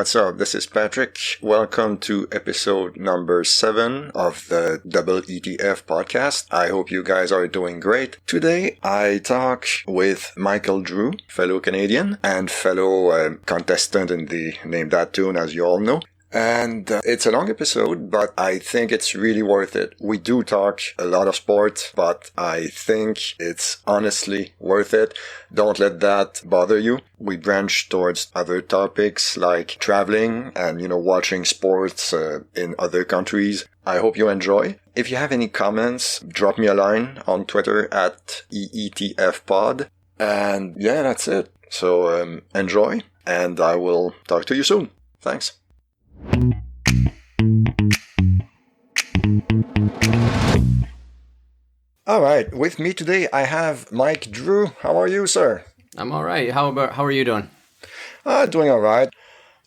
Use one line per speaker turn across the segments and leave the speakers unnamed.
what's up? This is Patrick. Welcome to episode number 7 of the Double ETF podcast. I hope you guys are doing great. Today, I talk with Michael Drew, fellow Canadian and fellow contestant in the Name That Tune, as you all know. And it's a long episode, but I think it's really worth it. We do talk a lot of sport, but I think it's honestly worth it. Don't let that bother you. We branch towards other topics like traveling and, watching sports in other countries. I hope you enjoy. If you have any comments, drop me a line on Twitter at EETFpod. And yeah, that's it. So enjoy, and I will talk to you soon. Thanks. All right, with me today I have Mike Drew. How are you, sir?
I'm all right. How are you doing?
Doing all right.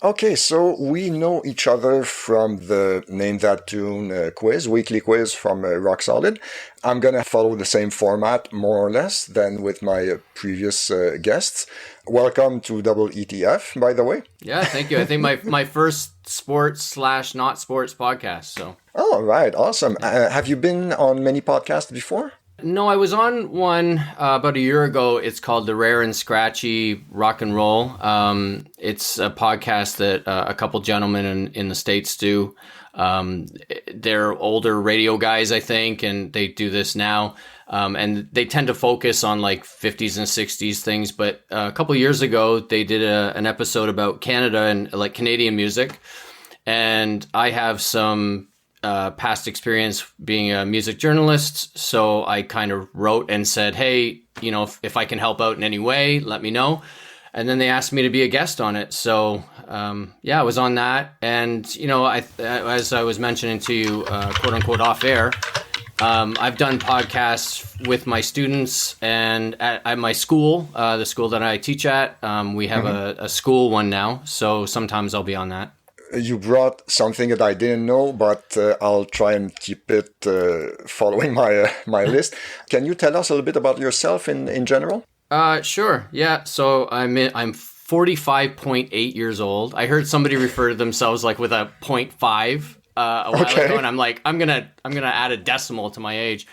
Okay, so we know each other from the Name That Tune quiz, weekly quiz from Rock Solid. I'm going to follow the same format, more or less, than with my previous guests. Welcome to Double ETF, by the way.
Yeah, thank you. I think my first sports/not sports podcast. So.
All right, awesome. Have you been on many podcasts before?
No, I was on one about a year ago. It's called The Rare and Scratchy Rock and Roll. It's a podcast that a couple gentlemen in the States do. They're older radio guys, I think, and they do this now. And they tend to focus on like 50s and 60s things. But a couple years ago, they did an episode about Canada and like Canadian music. And I have some past experience being a music journalist. So I kind of wrote and said, hey, if I can help out in any way, let me know. And then they asked me to be a guest on it. So, I was on that. And, as I was mentioning to you, quote unquote, off air, I've done podcasts with my students and at my school, the school that I teach at. We have a school one now. So sometimes I'll be on that.
You brought something that I didn't know, but I'll try and keep it following my list. Can you tell us a little bit about yourself in general?
Sure. Yeah. So I'm 45.8 years old. I heard somebody refer to themselves like with a 0.5 a while ago, and I'm like, I'm gonna add a decimal to my age.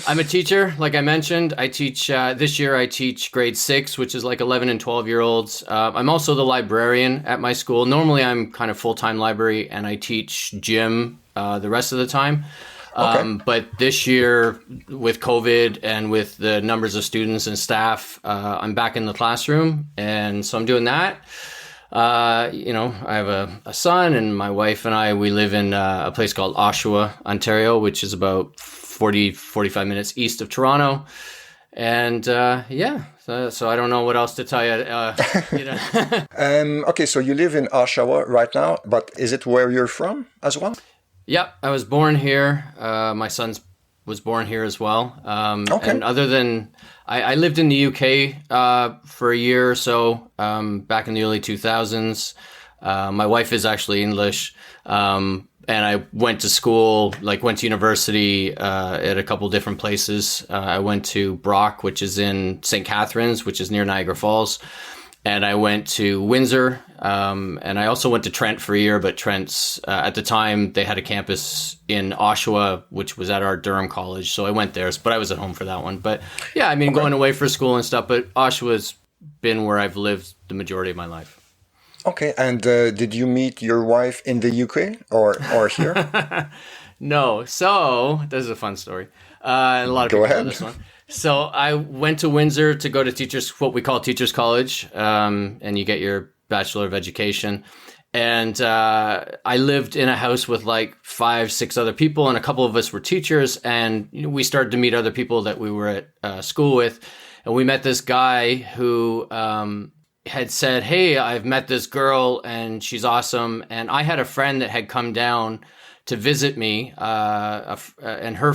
I'm a teacher, like I mentioned. I teach, this year I teach grade 6, which is like 11 and 12-year-olds. I'm also the librarian at my school. Normally I'm kind of full-time library and I teach gym the rest of the time. But this year with COVID and with the numbers of students and staff, I'm back in the classroom. And so I'm doing that. I have a son, and my wife and we live in a place called Oshawa, Ontario, which is about 45 minutes east of Toronto. And so I don't know what else to tell you.
Okay, so you live in Oshawa right now, but is it where you're from as well?
Yep, I was born here. My son was born here as well. And other than, I lived in the UK for a year or so back in the early 2000s. My wife is actually English. And I went to school, went to university at a couple different places. I went to Brock, which is in St. Catharines, which is near Niagara Falls. And I went to Windsor. And I also went to Trent for a year, but Trent's, at the time, they had a campus in Oshawa, which was at our Durham College. So I went there, but I was at home for that one. But yeah, going away for school and stuff. But Oshawa's been where I've lived the majority of my life.
Okay, and did you meet your wife in the UK or here?
No. So this is a fun story. A lot of people know this one. So I went to Windsor to go to what we call Teachers College, and you get your Bachelor of Education. And I lived in a house with 5-6 other people, and a couple of us were teachers. And we started to meet other people that we were at school with, and we met this guy who had said, hey, I've met this girl and she's awesome. And I had a friend that had come down to visit me, and her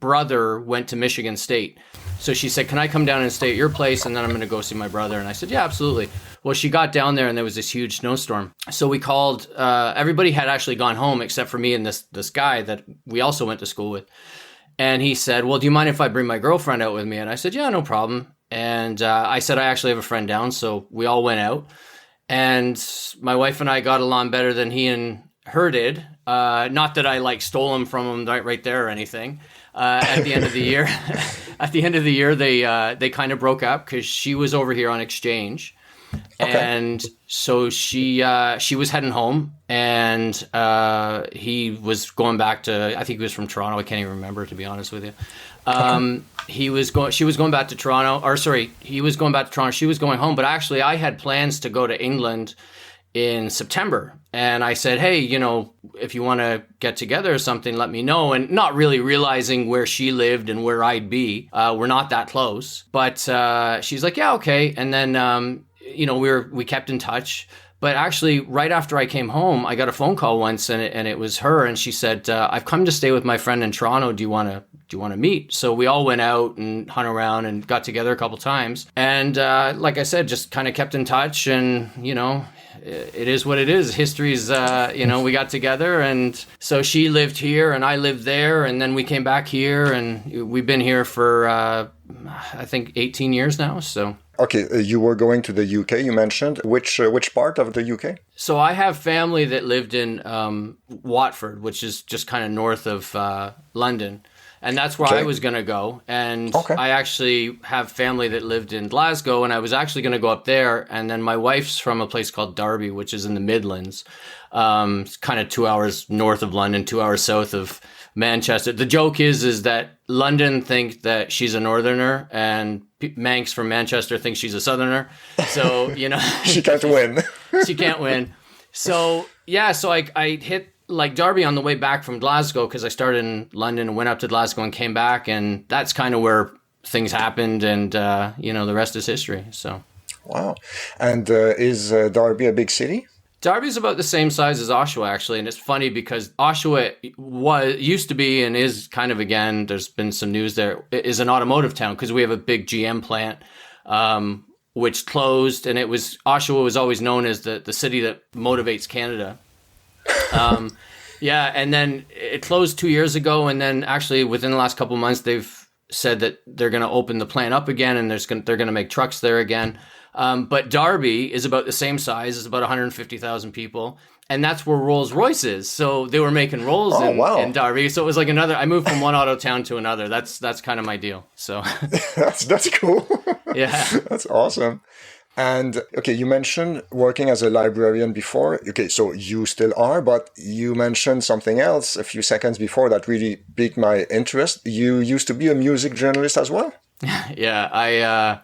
brother went to Michigan State. So she said, can I come down and stay at your place? And then I'm going to go see my brother. And I said, yeah, absolutely. Well, she got down there and there was this huge snowstorm. So we called, everybody had actually gone home except for me and this guy that we also went to school with. And he said, well, do you mind if I bring my girlfriend out with me? And I said, yeah, no problem. And I said, I actually have a friend down. So we all went out. And my wife and I got along better than he and her did. Not that I like stole him from him right there or anything. At the end of the year, they kind of broke up because she was over here on exchange, and so she was heading home, and he was going back to, I think he was from Toronto. I can't even remember, to be honest with you. She was going back to Toronto, or sorry, he was going back to Toronto. She was going home, but actually I had plans to go to England in September. And I said, hey, you know, if you want to get together or something, let me know. And not really realizing where she lived and where I'd be. We're not that close. But she's like, yeah, okay. And then, you know, we kept in touch. But actually, right after I came home, I got a phone call once, and it was her. And she said, I've come to stay with my friend in Toronto. Do you want to meet? So we all went out and hung around and got together a couple times. And like I said, just kind of kept in touch. And, you know, it is what it is. History's, you know, we got together, and so she lived here and I lived there, and then we came back here, and we've been here for, I think 18 years now. So.
Okay, you were going to the UK, you mentioned. Which part of the UK?
So I have family that lived in Watford, which is just kind of north of London. And that's where I was going to go. And I actually have family that lived in Glasgow, and I was actually going to go up there. And then my wife's from a place called Derby, which is in the Midlands. It's kind of 2 hours north of London, 2 hours south of Manchester. The joke is that London thinks that she's a northerner, and Manx from Manchester thinks she's a southerner. So, you know.
She can't win.
She can't win. So, yeah, so I hit like Derby on the way back from Glasgow, because I started in London and went up to Glasgow and came back, and that's kind of where things happened, and you know, the rest is history. So
wow. And is Derby a big city?
Derby's about the same size as Oshawa, actually, and it's funny because Oshawa used to be, and is kind of, again, there's been some news there, is an automotive town because we have a big GM plant which closed, and Oshawa was always known as the city that motivates Canada. Yeah, and then it closed 2 years ago, and then actually within the last couple of months, they've said that they're going to open the plant up again, and they're going to make trucks there again. But Derby is about the same size, it's about 150,000 people, and that's where Rolls-Royce is. So they were making Rolls in Derby. So it was like I moved from one auto town to another. That's kind of my deal. So
that's cool.
Yeah,
that's awesome. And okay, you mentioned working as a librarian before. Okay, so you still are, but you mentioned something else a few seconds before that really piqued my interest. You used to be a music journalist as well?
Yeah,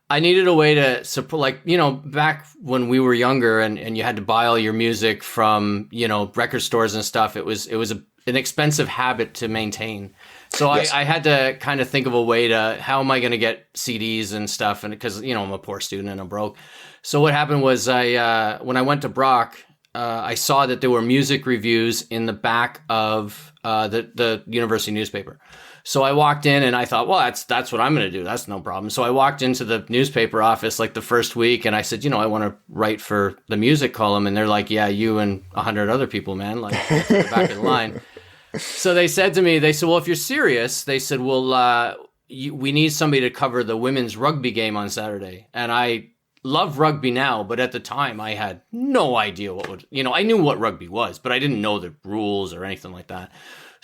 I needed a way to support, like, you know, back when we were younger and you had to buy all your music from, you know, record stores and stuff. It was an expensive habit to maintain. So yes. I had to kind of think of a way to, how am I going to get CDs and stuff? And because, you know, I'm a poor student and I'm broke. So what happened was when I went to Brock, I saw that there were music reviews in the back of the university newspaper. So I walked in and I thought, well, that's what I'm going to do. That's no problem. So I walked into the newspaper office like the first week and I said, you know, I want to write for the music column. And they're like, yeah, you and 100 other people, man, like to the back of the line. So they said to me, well, if you're serious, they said, well, we need somebody to cover the women's rugby game on Saturday. And I love rugby now, but at the time I had no idea I knew what rugby was, but I didn't know the rules or anything like that.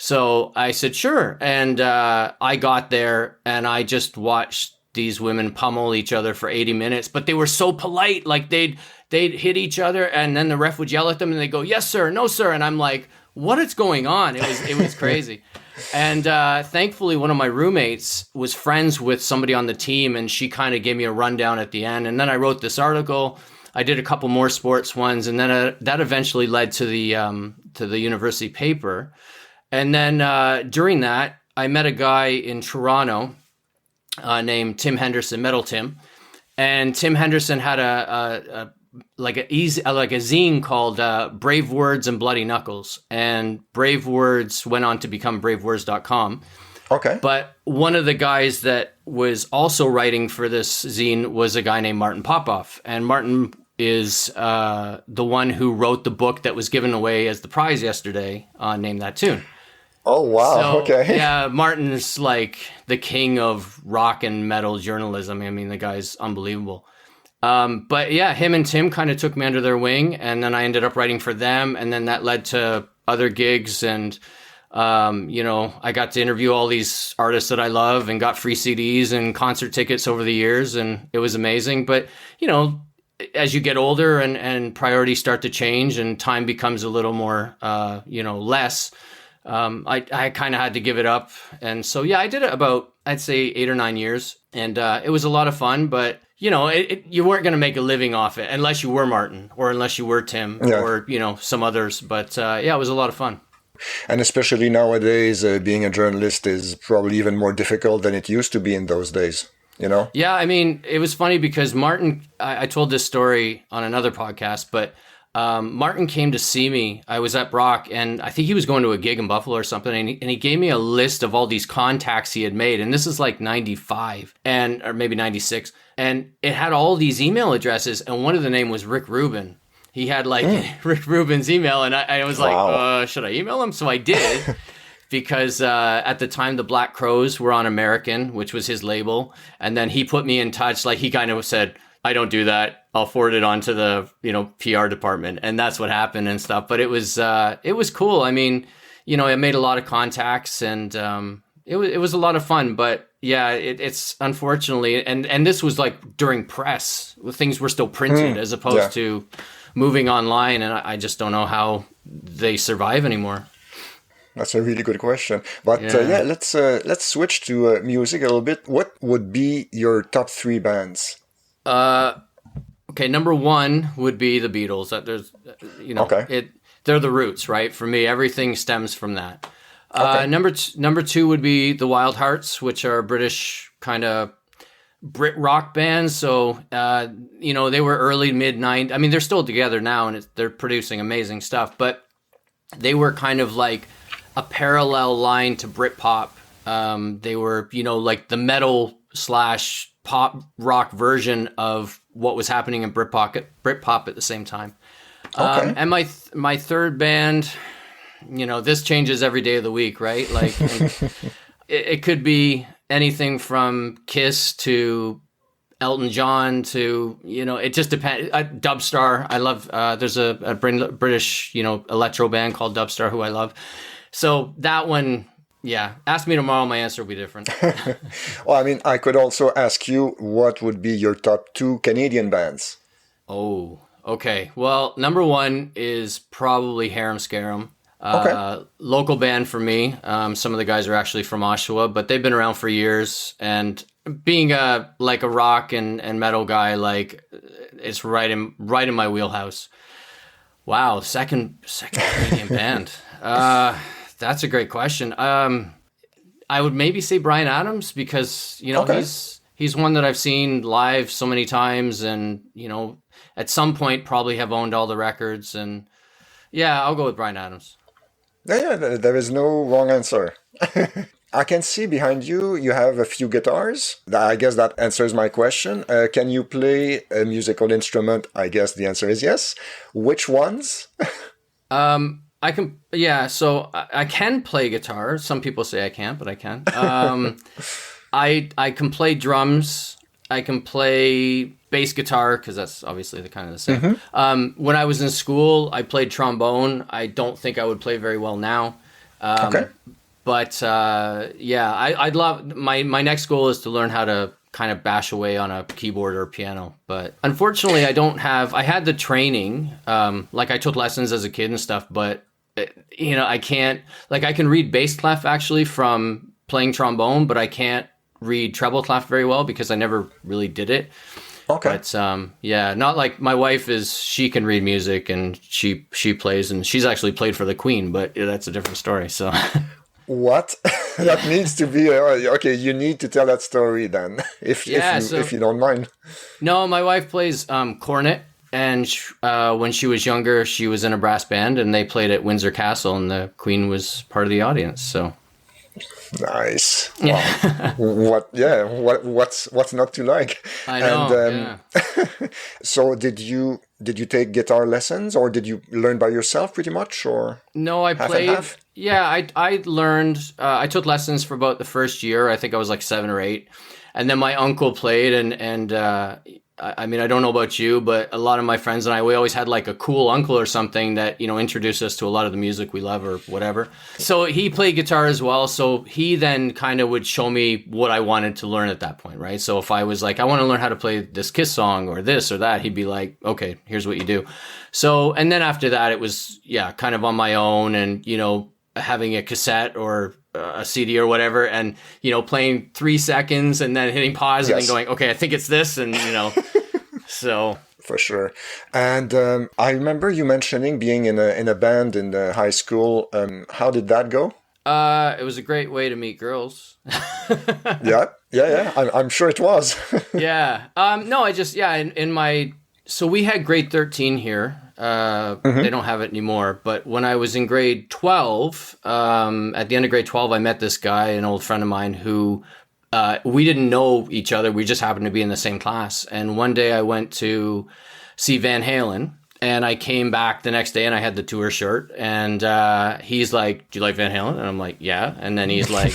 So I said, sure. And I got there and I just watched these women pummel each other for 80 minutes, but they were so polite. Like they'd hit each other and then the ref would yell at them and they go, yes, sir, no, sir. And I'm like, what is going on? It was crazy. And thankfully, one of my roommates was friends with somebody on the team, and she kind of gave me a rundown at the end. And then I wrote this article. I did a couple more sports ones, and then that eventually led to the university paper. And then during that, I met a guy in Toronto named Tim Henderson, Metal Tim, and Tim Henderson had a zine called Brave Words and Bloody Knuckles, and Brave Words went on to become BraveWords.com.
Okay.
But one of the guys that was also writing for this zine was a guy named Martin Popoff, and Martin is the one who wrote the book that was given away as the prize yesterday on Name That Tune.
Oh, wow.
So,
okay.
Yeah, Martin's like the king of rock and metal journalism. I mean, the guy's unbelievable. But yeah, him and Tim kind of took me under their wing, and then I ended up writing for them, and then that led to other gigs, and I got to interview all these artists that I love and got free CDs and concert tickets over the years, and it was amazing. But as you get older and priorities start to change and time becomes a little more less, I kind of had to give it up. And so yeah, I did it about, I'd say, 8 or 9 years, and it was a lot of fun, but you weren't going to make a living off it unless you were Martin or unless you were Tim or, some others. But it was a lot of fun.
And especially nowadays, being a journalist is probably even more difficult than it used to be in those days, Yeah,
I mean, it was funny because Martin, I told this story on another podcast, but Martin came to see me. I was at Brock, and I think he was going to a gig in Buffalo or something, and he gave me a list of all these contacts he had made, and this is like 95 or maybe 96, and it had all these email addresses, and one of the name was Rick Rubin. He had Rick Rubin's email, and I was like, should I email him? So I did. Because at the time, the Black Crowes were on American, which was his label. And then he put me in touch. Like, he kind of said, I don't do that. I'll forward it on to the, PR department. And that's what happened and stuff. But it was cool. I mean, I made a lot of contacts, and it was a lot of fun. But yeah, it's unfortunately, and this was like during press. Things were still printed as opposed to moving online. And I just don't know how they survive anymore.
That's a really good question. But let's switch to music a little bit. What would be your top 3 bands?
Okay, number 1 would be the Beatles. There's, they're the roots, right? For me, everything stems from that. Number 2 would be the Wild Hearts, which are British kind of Brit rock bands. So, they were early, mid-90s. I mean, they're still together now, and they're producing amazing stuff. But they were kind of like a parallel line to Britpop. They were, like the metal / pop rock version of what was happening in Britpop at the same time. And my third band, this changes every day of the week, right? Like it could be anything from Kiss to Elton John to, it just depends. Dubstar, I love, there's a British, electro band called Dubstar who I love. So that one, yeah, ask me tomorrow, my answer will be different.
Well, I mean, I could also ask you what would be your top 2 Canadian bands?
Oh, okay. Well, number 1 is probably Harum Scarum. Local band for me. Some of the guys are actually from Oshawa, but they've been around for years, and being a rock and metal guy, like it's right in my wheelhouse. Wow, second Canadian band. That's a great question. I would maybe say Bryan Adams because he's one that I've seen live so many times, and at some point probably have owned all the records, and yeah, I'll go with Bryan Adams.
Yeah, there is no wrong answer. I can see behind you, you have a few guitars. I guess that answers my question. Can you play a musical instrument? I guess the answer is yes. Which ones?
I can, so I can play guitar. Some people say I can't, but I can. I can play drums. I can play bass guitar, because that's obviously the kind of the same. Mm-hmm. When I was in school, I played trombone. I don't think I would play very well now. But I'd love, my next goal is to learn how to kind of bash away on a keyboard or piano. But unfortunately, I had the training, I took lessons as a kid and stuff, but I can't, I can read bass clef actually from playing trombone, but I can't read treble clef very well because I never really did it. Okay. But not like my wife she can read music and she plays, and she's actually played for the Queen, but that's a different story. So
what? That needs to be okay. You need to tell that story then, if you don't mind.
No, my wife plays cornet, and when she was younger, she was in a brass band, and they played at Windsor Castle, and the Queen was part of the audience. So
nice. Yeah. Wow. What's not to like?
I know. And,
so did you take guitar lessons, or did you learn by yourself pretty much, or?
No, I played. Yeah, I learned. I took lessons for about the first year. I think I was like 7 or 8, and then my uncle played, and I mean, I don't know about you, but a lot of my friends and I, we always had like a cool uncle or something that, introduced us to a lot of the music we love or whatever. So he played guitar as well. So he then kind of would show me what I wanted to learn at that point, right? So if I was like, I want to learn how to play this Kiss song or this or that, he'd be like, okay, here's what you do. So, and then after that, it was, kind of on my own and, having a cassette or a CD or whatever and, playing 3 seconds and then hitting pause and then going, okay, I think it's this. And, so.
For sure. And I remember you mentioning being in a band in high school. How did that go?
It was a great way to meet girls.
Yeah. I'm sure it was.
Yeah. No, I just, so we had grade 13 here. They don't have it anymore. But when I was in grade 12, at the end of grade 12, I met this guy, an old friend of mine who, we didn't know each other. We just happened to be in the same class. And one day I went to see Van Halen and I came back the next day and I had the tour shirt and, he's like, do you like Van Halen? And I'm like, yeah. And then he's like,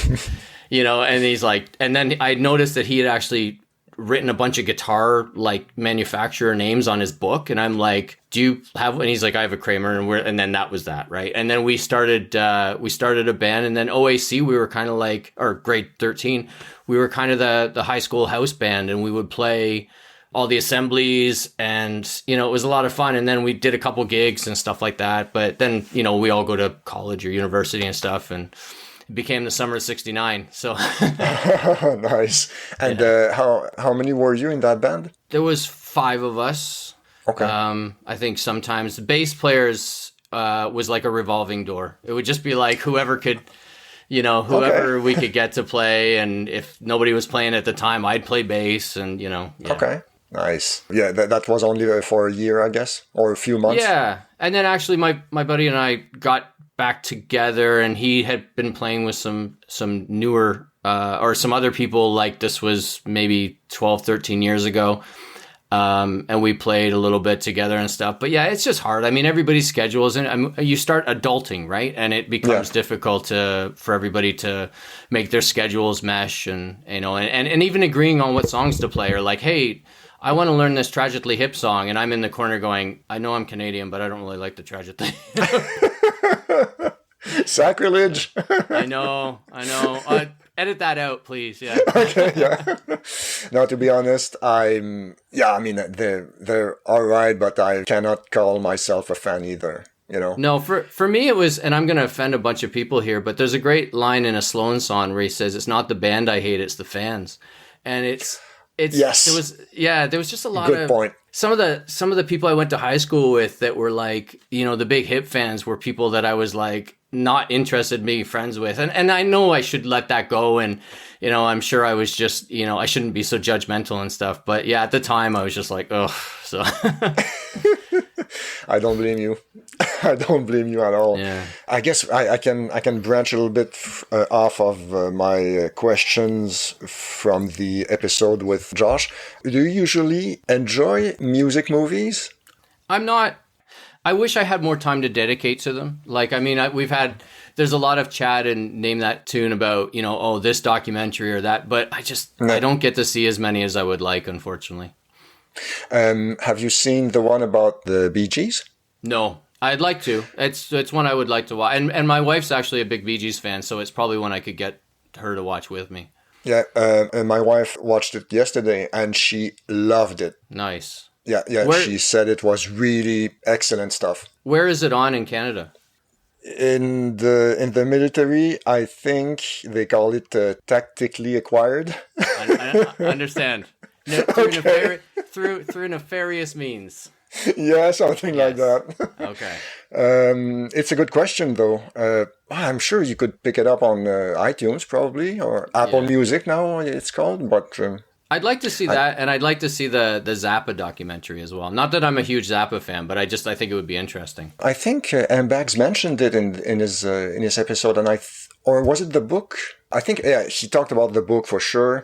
and he's like, and then I noticed that he had actually written a bunch of guitar like manufacturer names on his book and I'm like, do you have, and he's like, I have a Kramer and then that was that, right? And then we started a band and then OAC we were kind of like, or grade 13 we were kind of the high school house band and we would play all the assemblies and it was a lot of fun and then we did a couple gigs and stuff like that but then we all go to college or university and stuff and it became the summer of '69. So
nice. And how many were you in that band?
There was 5 of us.
Okay.
I think sometimes the bass players was like a revolving door. It would just be like whoever could, whoever we could get to play. And if nobody was playing at the time, I'd play bass and, Yeah.
Okay. Nice. Yeah, that was only for a year, I guess, or a few months.
Yeah. And then actually my buddy and I got back together and he had been playing with some newer or some other people like this was maybe 12, 13 years ago. And we played a little bit together and stuff. But yeah, it's just hard. I mean, everybody's schedules and you start adulting, right? And it becomes difficult for everybody to make their schedules mesh and even agreeing on what songs to play or like, hey, I want to learn this Tragically Hip song. And I'm in the corner going, I know I'm Canadian, but I don't really like the Tragically Hip.
Sacrilege.
I know. Edit that out, please. Yeah.
Okay. Yeah. No, to be honest, they're all right, but I cannot call myself a fan either.
No, for me it was, and I'm going to offend a bunch of people here, but there's a great line in a Sloan song where he says, "It's not the band I hate, it's the fans," and it's
yes.
There was just a lot
Good
of
point.
Some of the people I went to high school with that were like, the big hip fans were people that I was like not interested in being friends with. And I know I should let that go. And, I'm sure I was just, I shouldn't be so judgmental and stuff. But yeah, at the time I was just like, ugh. So
I don't blame you. I don't blame you at all.
Yeah.
I guess I can branch a little bit off of my questions from the episode with Josh. Do you usually enjoy music movies?
I'm not. I wish I had more time to dedicate to them. Like, I mean, there's a lot of chat and name that tune about, this documentary or that, but I don't get to see as many as I would like, unfortunately.
Have you seen the one about the Bee Gees?
No, I'd like to. It's one I would like to watch. And my wife's actually a big Bee Gees fan, so it's probably one I could get her to watch with me.
Yeah, and my wife watched it yesterday and she loved it.
Nice.
Yeah. She said it was really excellent stuff.
Where is it on in Canada?
In the military, I think they call it tactically acquired.
I understand. Through nefarious means.
Yeah, something like that.
Okay.
It's a good question, though. I'm sure you could pick it up on iTunes, probably, or Apple Music now it's called, but...
I'd like to see that, and I'd like to see the Zappa documentary as well. Not that I'm a huge Zappa fan, but I think it would be interesting.
I think M. Bags mentioned it in his episode, and or was it the book? I think he talked about the book for sure.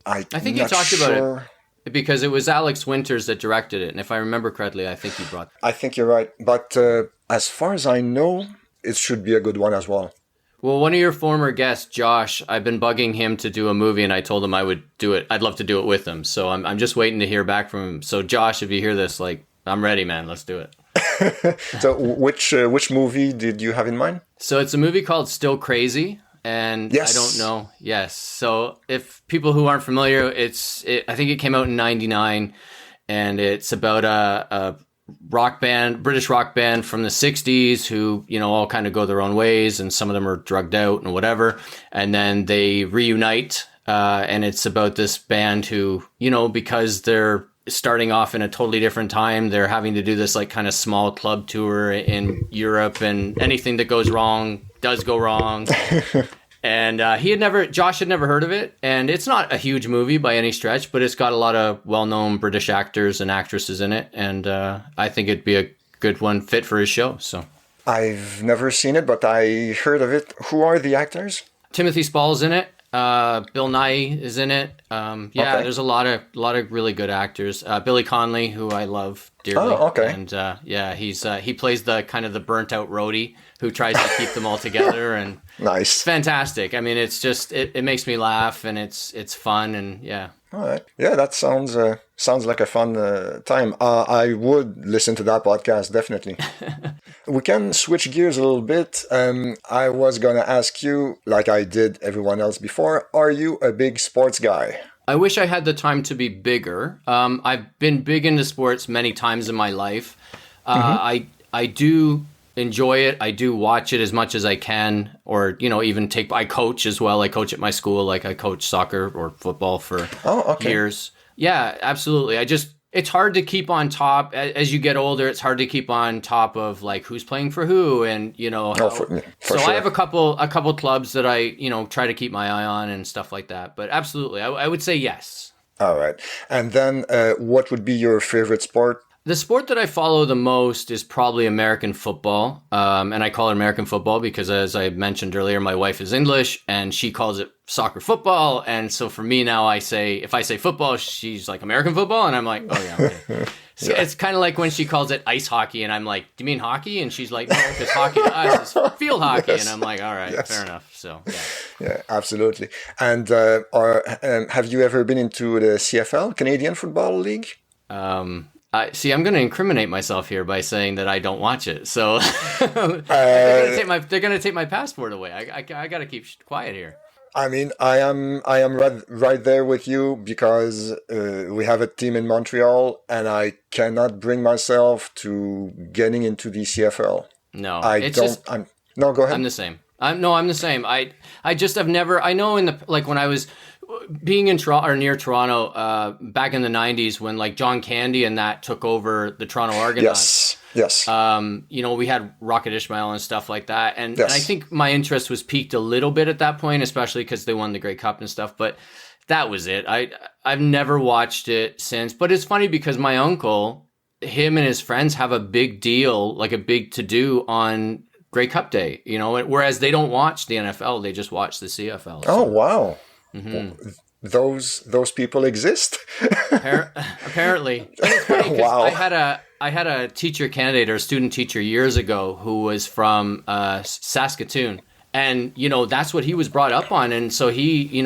I think he talked about it because it was Alex Winters that directed it, and if I remember correctly, I think he brought.
I think you're right, but as far as I know, it should be a good one as well.
Well, one of your former guests, Josh, I've been bugging him to do a movie, and I told him I would do it. I'd love to do it with him. So I'm just waiting to hear back from him. So Josh, if you hear this, like, I'm ready, man. Let's do it.
So which movie did you have in mind?
So it's a movie called Still Crazy. And
yes.
I don't know. Yes. So if people who aren't familiar, I think it came out in 99, and it's about a rock band, British rock band from the 60s who, all kind of go their own ways, and some of them are drugged out and whatever. And then they reunite. And it's about this band who, because they're starting off in a totally different time, they're having to do this like kind of small club tour in Europe, and anything that goes wrong does go wrong. And Josh had never heard of it, and it's not a huge movie by any stretch, but it's got a lot of well-known British actors and actresses in it, and I think it'd be a good one fit for his show. So
I've never seen it, but I heard of it. Who are the actors?
Timothy Spall's in it. Bill Nighy is in it. Okay. There's a lot of really good actors. Billy Connolly, who I love dearly.
Oh, okay.
And he plays the kind of the burnt out roadie who tries to keep them all together, and
nice.
It's fantastic. I mean, it's just it makes me laugh, and it's fun, and yeah.
All right. Yeah, that sounds like a fun time. I would listen to that podcast, definitely. We can switch gears a little bit. I was going to ask you, like I did everyone else before, are you a big sports guy?
I wish I had the time to be bigger. I've been big into sports many times in my life. I do enjoy it. I do watch it as much as I can, or even I coach as well. I coach at my school, like I coach soccer or football for years. Yeah, absolutely. It's hard to keep on top as you get older. It's hard to keep on top of like who's playing for who, and
for
so
sure.
I have a couple clubs that I try to keep my eye on and stuff like that. But absolutely, I would say yes.
All right. And then what would be your favorite sport?
The sport that I follow the most is probably American football. And I call it American football because, as I mentioned earlier, my wife is English and she calls it soccer football. And so for me now, if I say football, she's like American football. And I'm like, oh yeah, okay. So It's kind of like when she calls it ice hockey and I'm like, do you mean hockey? And she's like, no, because hockey to us is field hockey. Yes. And I'm like, all right, fair enough. So, yeah.
Yeah, absolutely. And have you ever been into the CFL, Canadian Football League?
I'm going to incriminate myself here by saying that I don't watch it. So they're going to take my passport away. I got to keep quiet here.
I mean, I am right there with you because we have a team in Montreal, and I cannot bring myself to getting into the CFL.
No,
no, go ahead.
I'm the same. I'm the same. I just have never. I know when I was being in Toronto or near Toronto back in the 90s when like John Candy and that took over the Toronto Argonauts.
Yes.
We had Rocket Ismail and stuff like that. And I think my interest was piqued a little bit at that point, especially because they won the Grey Cup and stuff. But that was it. I've never watched it since. But it's funny because my uncle, him and his friends have a big deal, like a big to-do on Grey Cup Day, whereas they don't watch the NFL. They just watch the CFL. So.
Oh, wow. Mm-hmm. Those people exist.
Apparently, it's funny
wow.
I had a teacher candidate or a student teacher years ago who was from Saskatoon, and that's what he was brought up on, and so he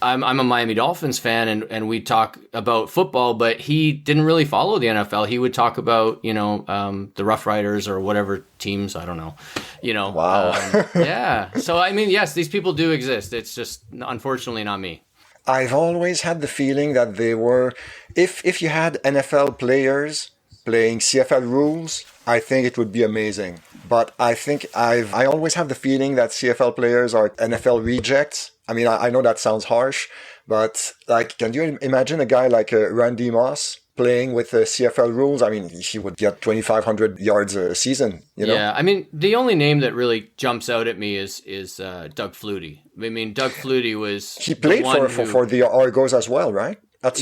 I'm a Miami Dolphins fan, and we talk about football, but he didn't really follow the NFL. He would talk about the Rough Riders or whatever teams, I don't know.
Wow.
Yeah. So I mean, yes, these people do exist. It's just unfortunately not me.
I've always had the feeling that they were, if you had NFL players playing CFL rules, I think it would be amazing. But I think I always have the feeling that CFL players are NFL rejects. I mean, I know that sounds harsh, but like, can you imagine a guy like Randy Moss playing with CFL rules? I mean, he would get 2,500 yards a season,
Yeah, I mean, the only name that really jumps out at me is Doug Flutie. I mean, Doug Flutie was...
He played for the Argos as well, right? At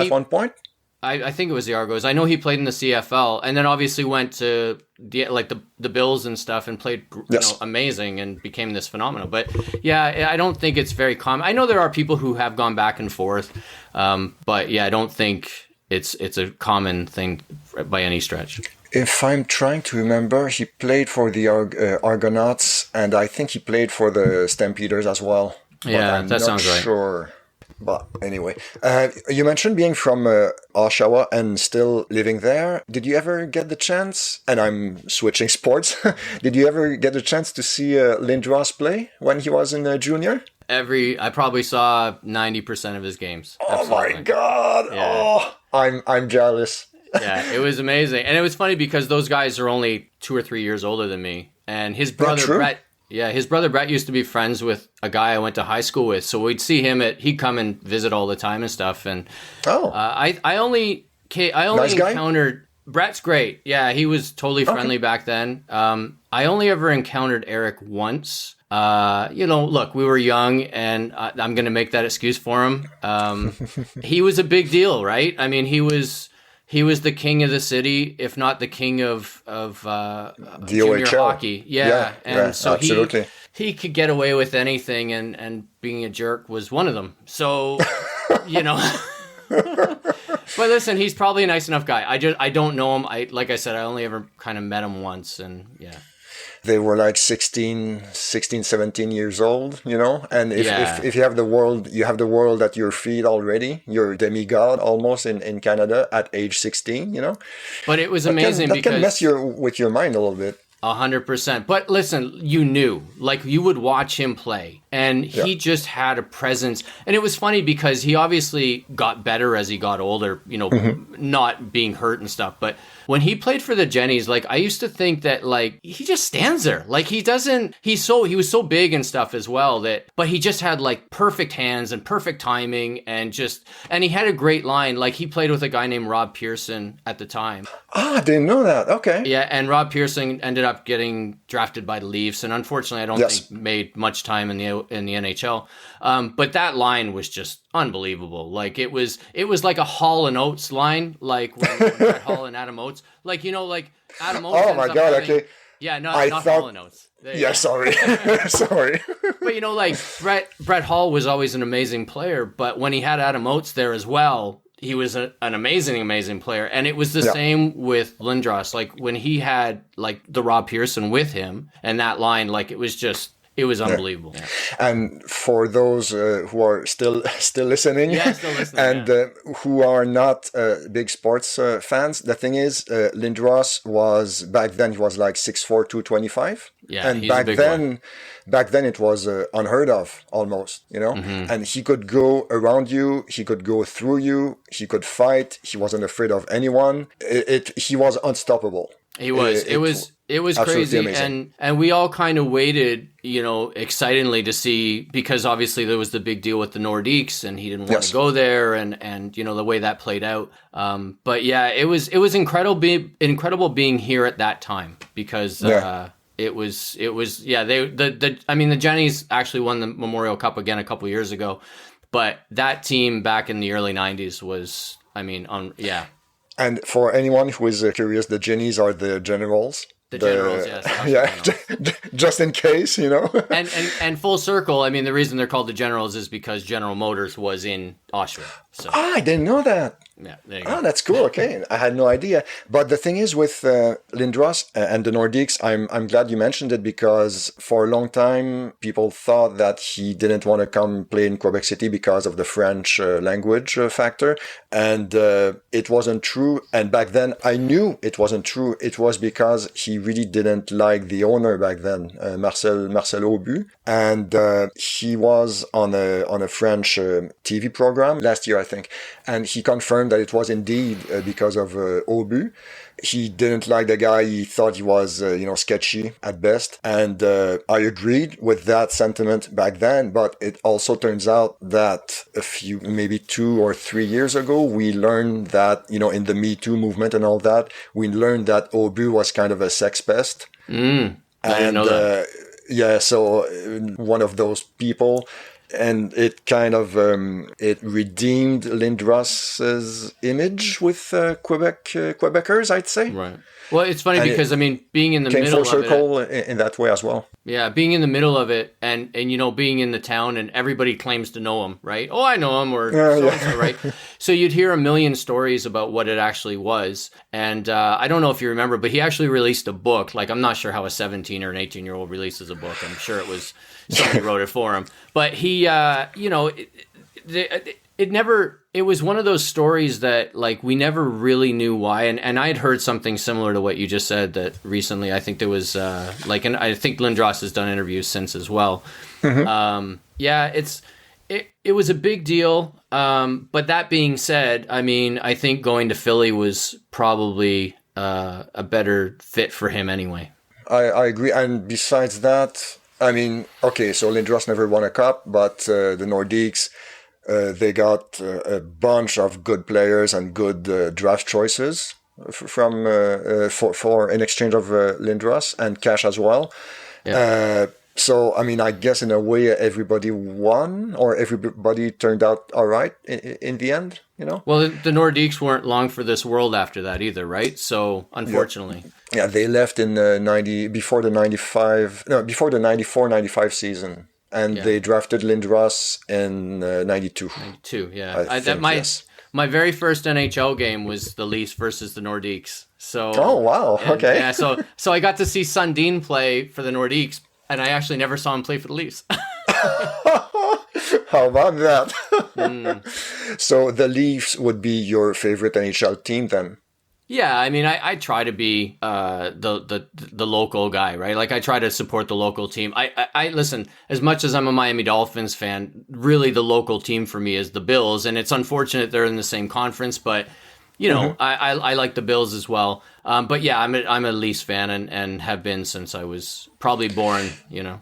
one point?
I think it was the Argos. I know he played in the CFL, and then obviously went to the Bills and stuff, and played amazing and became this phenomenon. But yeah, I don't think it's very common. I know there are people who have gone back and forth, but yeah, I don't think it's a common thing by any stretch.
If I'm trying to remember, he played for the Argonauts, and I think he played for the Stampeders as well.
Yeah,
I'm
that
not
sounds right.
sure. But anyway, you mentioned being from Oshawa and still living there. Did you ever get the chance, and I'm switching sports, did you ever get the chance to see Lindros play when he was in junior?
I probably saw 90% of his games.
Oh my God. Yeah. Oh, I'm jealous.
Yeah, it was amazing. And it was funny because those guys are only 2 or 3 years older than me. And his brother Brett, his brother Brett used to be friends with a guy I went to high school with. So we'd see him he'd come and visit all the time and stuff. And I only nice encountered Brett's great. Yeah, he was totally friendly back then. I only ever encountered Eric once. Look, we were young, and I'm going to make that excuse for him. He was a big deal, right? I mean, he was the king of the city, if not the king of junior hockey. Yeah, so absolutely. He could get away with anything, and being a jerk was one of them. So, But listen, he's probably a nice enough guy. I don't know him. Like I said, I only ever kind of met him once, and yeah.
They were like 16, 17 years old, and if you have the world at your feet already, you're a demigod almost in Canada at age 16,
But it was amazing
because that can mess with your mind a little bit.
100%. But listen, you knew, like you would watch him play, and he just had a presence. And it was funny because he obviously got better as he got older, not being hurt and stuff. But when he played for the Jennies, like I used to think that like he just stands there. Like he was so big and stuff as well but he just had like perfect hands and perfect timing and he had a great line. Like he played with a guy named Rob Pearson at the time.
I didn't know that. Okay.
Yeah, and Rob Pearson ended up getting drafted by the Leafs, and unfortunately I don't think made much time in the NHL. But that line was just unbelievable. Like it was like a Hall and Oates line, like when Brett Hull and Adam Oates, like like Adam Oates.
Oh my God! Okay.
Yeah, not Hall and Oates.
Yeah, sorry, sorry.
But like Brett Hull was always an amazing player, but when he had Adam Oates there as well, he was an amazing player. And it was the same with Lindros. Like when he had like the Rob Pearson with him and that line, like it was unbelievable. Yeah.
And for those who are still listening, and who are not big sports fans, the thing is, Lindros was back then. He was like 6'4", 225.
Yeah,
and back then it was unheard of almost,
Mm-hmm.
And he could go around you, he could go through you, he could fight. He wasn't afraid of anyone. He was unstoppable.
He was. It was crazy, amazing. and we all kind of waited, excitedly to see, because obviously there was the big deal with the Nordiques, and he didn't want to go there, and the way that played out. But yeah, it was incredible being here at that time because. It was the Jennies actually won the Memorial Cup again a couple of years ago, but that team back in the early 90s was, And
for anyone who is curious, the Jennies are the Generals.
The Generals, yes.
Just in case,
And full circle, I mean, the reason they're called the Generals is because General Motors was in Oshawa. So.
I didn't know that.
Yeah, there you go.
That's cool. Okay, I had no idea. But the thing is with Lindros and the Nordiques, I'm glad you mentioned it, because for a long time people thought that he didn't want to come play in Quebec City because of the French language factor, and it wasn't true. And back then I knew it wasn't true. It was because he really didn't like the owner back then, Marcel Aubu, and he was on a French TV program last year, I think, and he confirmed that it was indeed because of Aubu. He didn't like the guy. He thought he was, sketchy at best. And I agreed with that sentiment back then. But it also turns out that maybe 2 or 3 years ago, we learned that, in the Me Too movement and all that, we learned that Aubu was kind of a sex pest.
I didn't know that.
So one of those people. And it kind of it redeemed Lindros's image with Quebecers, I'd say.
Right. Well, it's funny
And
because, I mean, being in the
came
middle
full
of it,
circle in that way as well.
yeah, being in the middle of it and, you know, being in the town and everybody claims to know him, right? Oh, I know him or so-and-so, right? So you'd hear a million stories about what it actually was. And I don't know if you remember, but he actually released a book. Like, I'm not sure how a 17 or an 18-year-old releases a book. I'm sure it was somebody wrote it for him. But he, you know, it was one of those stories that, like, we never really knew why. And I had heard something similar to what you just said, that recently I think there was like, and I think Lindros has done interviews since as well. Yeah, it was a big deal. But that being said, I mean, I think going to Philly was probably a better fit for him anyway.
I agree. And besides that, I mean, okay, so Lindros never won a cup, but the Nordiques, they got a bunch of good players and good draft choices from for in exchange of Lindros and cash as well.
Yeah.
So, I mean, I guess in a way everybody won, or everybody turned out all right in the end, you know?
Well, the Nordiques weren't long for this world after that either, right? So, unfortunately.
Yeah, they left in before the 94-95 season. And they drafted Lindros in 92.
92, yeah. My very first NHL game was the Leafs versus the Nordiques. So.
Oh, wow. Okay.
Yeah, so I got to see Sundin play for the Nordiques, and I actually never saw him play for the Leafs.
How about that? So the Leafs would be your favorite NHL team then?
Yeah, I mean, I try to be the local guy, right? Like, I try to support the local team. I listen, as much as I'm a Miami Dolphins fan, really the local team for me is the Bills, and it's unfortunate they're in the same conference, but you know, I like the Bills as well. But yeah, I'm a Leafs fan and have been since I was probably born, you know.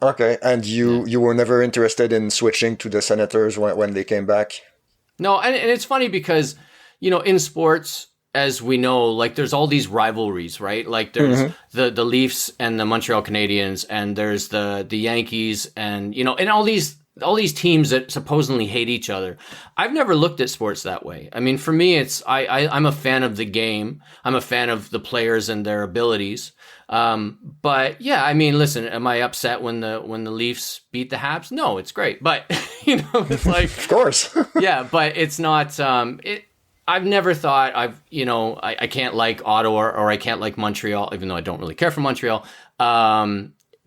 Okay, and you were never interested in switching to the Senators when they came back?
No, and it's funny because, you know, in sports, as we know, like, there's all these rivalries, right? Like, there's the Leafs and the Montreal Canadiens, and there's the Yankees, and, you know, and all these teams that supposedly hate each other. I've never looked at sports that way. I mean, for me, it's I'm a fan of the game. I'm a fan of the players and their abilities. But yeah, I mean, listen, am I upset when the Leafs beat the Habs? No, it's great. But, you know, it's like,
of course.
yeah, but it's not, I've never thought I can't like Ottawa or I can't like Montreal, even though I don't really care for Montreal,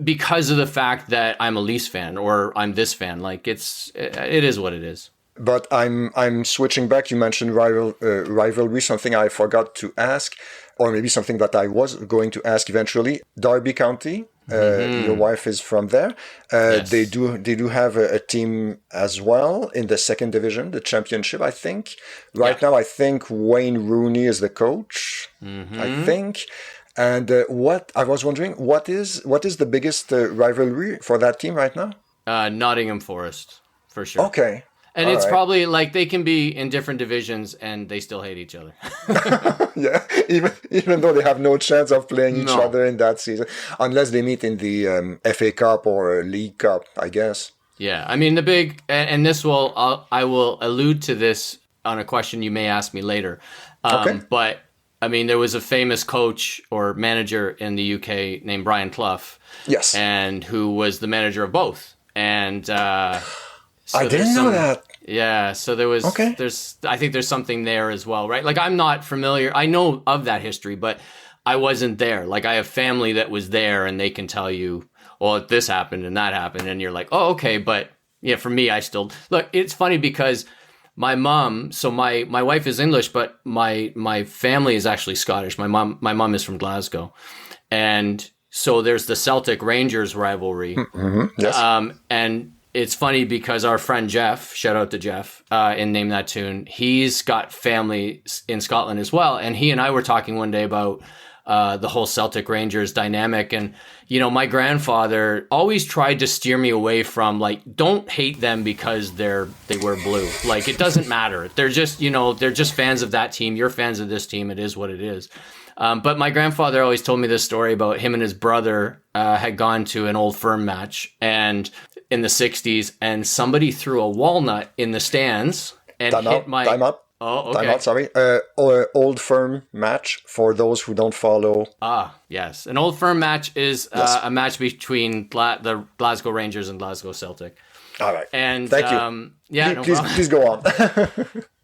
because of the fact that I'm a Leafs fan or I'm this fan. Like, it is what it is.
But I'm switching back. You mentioned rivalry, something I forgot to ask, or maybe something that I was going to ask eventually. Derby County. Your wife is from there.
Yes.
They do have a team as well in the second division, the championship, I think. Right now, I think Wayne Rooney is the coach. I think. And what I was wondering, what is the biggest rivalry for that team right now?
Nottingham Forest, for sure.
Okay.
And it's probably like they can be in different divisions and they still hate each other.
Yeah, even though they have no chance of playing each other in that season, unless they meet in the FA Cup or League Cup, I guess.
Yeah, I mean, and this I will allude to this on a question you may ask me later.
Okay.
But I mean, there was a famous coach or manager in the UK named Brian Clough.
Yes.
And who was the manager of both. And so
I didn't know that.
Yeah, so I think there's something there as well, right? Like, I'm not familiar. I know of that history, but I wasn't there. Like, I have family that was there and they can tell you, well, this happened and that happened. And you're like, oh, okay. But yeah, for me, look, it's funny because my mom, so my wife is English, but my family is actually Scottish. My mom is from Glasgow. And so there's the Celtic Rangers rivalry.
Yes.
And it's funny because our friend Jeff, shout out to Jeff, in Name That Tune, he's got family in Scotland as well. And he and I were talking one day about the whole Celtic Rangers dynamic. And, you know, my grandfather always tried to steer me away from, like, don't hate them because they wear blue. Like, it doesn't matter. They're just, you know, they're just fans of that team. You're fans of this team. It is what it is. But my grandfather always told me this story about him and his brother had gone to an Old Firm match and in the 60s, and somebody threw a walnut in the stands and
Time out.
Oh,
Time
okay.
out, sorry. Old Firm match for those who don't follow.
Ah, yes. An Old Firm match is
Yes.
a match between the Glasgow Rangers and Glasgow Celtic.
All right.
And
Thank you.
yeah, no
Please,
problem.
please go on.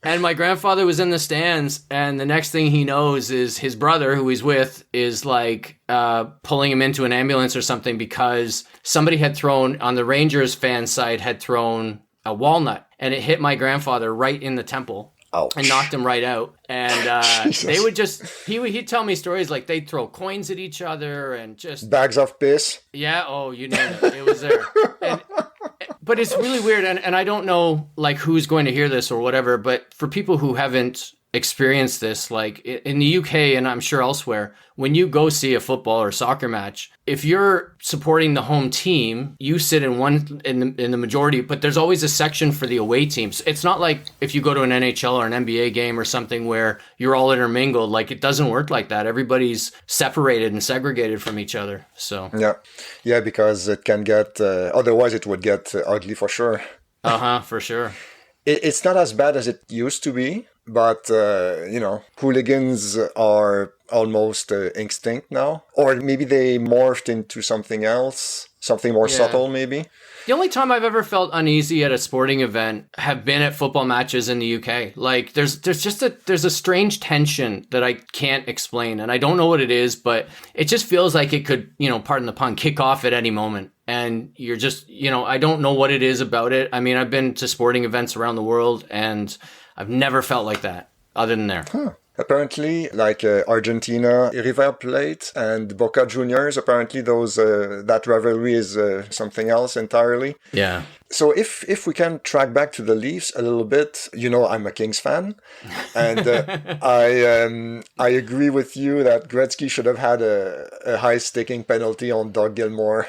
And my grandfather was in the stands, and the next thing he knows is his brother, who he's with, is like pulling him into an ambulance or something because somebody had thrown, on the Rangers fan side, had thrown a walnut, and it hit my grandfather right in the temple.
Ouch.
And knocked him right out. And
Jesus.
they would just, he'd tell me stories like they'd throw coins at each other and just,
Bags of piss.
yeah, oh, you name it. It was there. But it's really weird. And I don't know like who's going to hear this or whatever, but for people who haven't experienced this, like in the UK and I'm sure elsewhere, when you go see a football or soccer match, if you're supporting the home team, you sit in the majority, but there's always a section for the away teams. It's not like if you go to an NHL or an NBA game or something where you're all intermingled. Like it doesn't work like that. Everybody's separated and segregated from each other. So
Yeah, because it can get. Otherwise, it would get ugly for sure.
for sure.
It's not as bad as it used to be, but hooligans are almost extinct now, or maybe they morphed into something else, something more subtle, maybe.
The only time I've ever felt uneasy at a sporting event have been at football matches in the UK. Like there's just a strange tension that I can't explain, and I don't know what it is, but it just feels like it could, pardon the pun, kick off at any moment. And you're just, I don't know what it is about it. I mean, I've been to sporting events around the world, and I've never felt like that other than there.
Huh. Apparently, like Argentina, River Plate and Boca Juniors, apparently that rivalry is something else entirely.
Yeah.
So if we can track back to the Leafs a little bit, I'm a Kings fan, and I agree with you that Gretzky should have had a high-sticking penalty on Doug Gilmour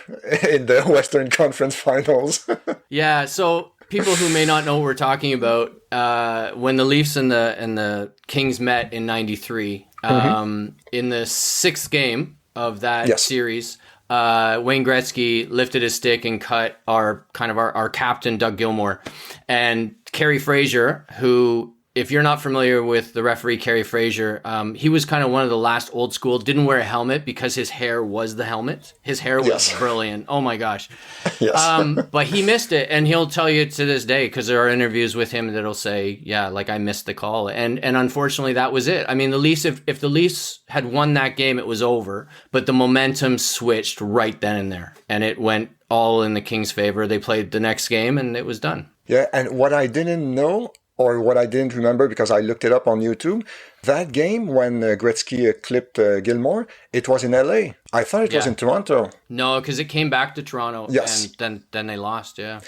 in the Western Conference Finals.
Yeah, so people who may not know what we're talking about, when the Leafs and the Kings met in '93, in the sixth game of that series, Wayne Gretzky lifted his stick and cut our captain Doug Gilmour, and Kerry Fraser, who, if you're not familiar with the referee Kerry Fraser, he was kind of one of the last old school, didn't wear a helmet because his hair was the helmet. His hair was brilliant. Oh my gosh.
Yes.
But he missed it, and he'll tell you to this day, because there are interviews with him that'll say, yeah, like I missed the call. And unfortunately that was it. I mean, the Leafs, if the Leafs had won that game, it was over, but the momentum switched right then and there, and it went all in the Kings' favor. They played the next game and it was done.
Yeah. And what I didn't know, or what I didn't remember because I looked it up on YouTube, that game when Gretzky clipped Gilmour, it was in LA. I thought it was in Toronto.
No, because it came back to Toronto, and then they lost, yeah.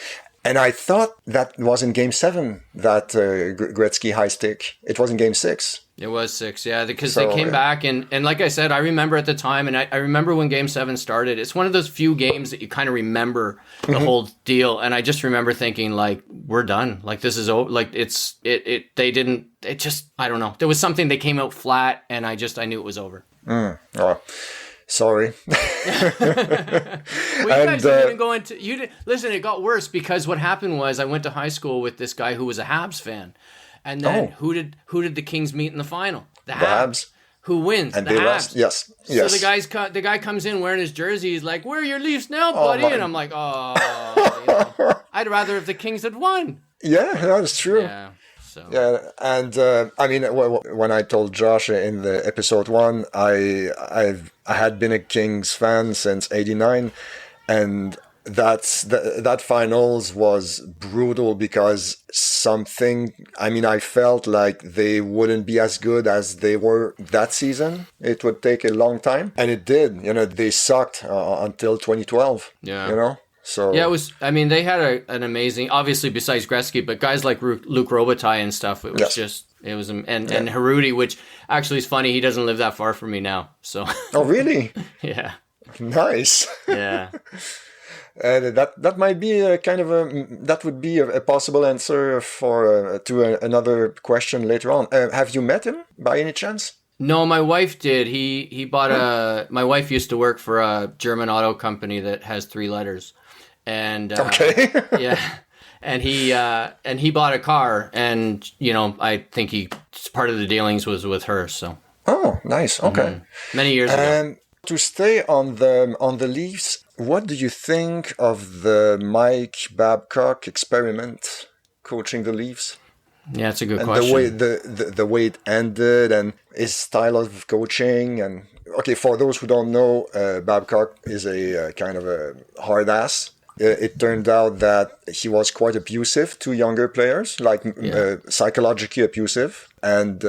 And I thought that was in Game 7, that Gretzky high stick. It was in Game 6.
It was 6, yeah, because they came back, and like I said, I remember at the time, and I remember when Game 7 started. It's one of those few games that you kind of remember the whole deal, and I just remember thinking, like, we're done. Like, this is over. Like, I don't know. There was something, they came out flat, and I knew it was over.
Oh, sorry.
Well, you guys didn't even go into... Listen, it got worse, because what happened was I went to high school with this guy who was a Habs fan. And then who did the Kings meet in the final? The Habs. Who wins?
And
the
they
Habs.
lost. Yes.
So the guy comes in wearing his jersey. He's like, "Where are your Leafs now, buddy?" And I'm like, I'd rather if the Kings had won.
Yeah, that's true.
Yeah. So.
Yeah, and I mean, when I told Josh in the episode 1, I had been a Kings fan since '89, and that finals was brutal because I felt like they wouldn't be as good as they were that season. It would take a long time, and it did. They sucked until 2012.
Yeah.
So
yeah, it was. I mean, they had an amazing, obviously besides Gretzky, but guys like Luc Robitaille and stuff. It was and Harudi, which actually is funny. He doesn't live that far from me now. So. Oh really? Yeah.
Nice.
Yeah.
That might be that would be a possible answer to another question later on. Have you met him by any chance?
No, my wife did. He bought my wife used to work for a German auto company that has 3 letters. And
okay.
yeah. and he bought a car, and I think part of the dealings was with her. So
Oh, nice. Okay.
Many years ago.
And to stay on the Leafs, what do you think of the Mike Babcock experiment coaching the Leafs?
Yeah, it's a good
And
question.
the way it ended and his style of coaching. And okay, for those who don't know, Babcock is a kind of a hard ass. It turned out that he was quite abusive to younger players, like psychologically abusive, and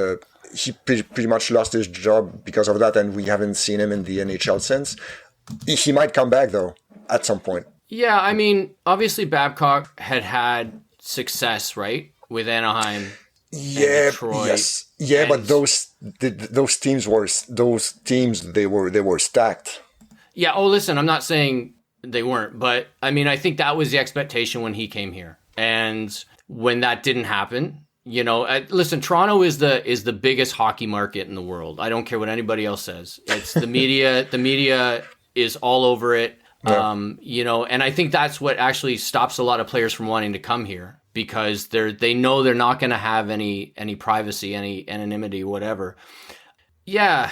he pretty much lost his job because of that. And we haven't seen him in the NHL since. He might come back though at some point.
Yeah, I mean, obviously Babcock had success, right? With Anaheim,
Yeah,
Detroit,
yes, yeah, but those teams were stacked.
Yeah. Oh, listen, I'm not saying they weren't, but I mean, I think that was the expectation when he came here, and when that didn't happen, listen, Toronto is the biggest hockey market in the world. I don't care what anybody else says. It's the media. The media is all over it.
Yeah.
And I think that's what actually stops a lot of players from wanting to come here, because they know they're not going to have any privacy, any anonymity, whatever. Yeah,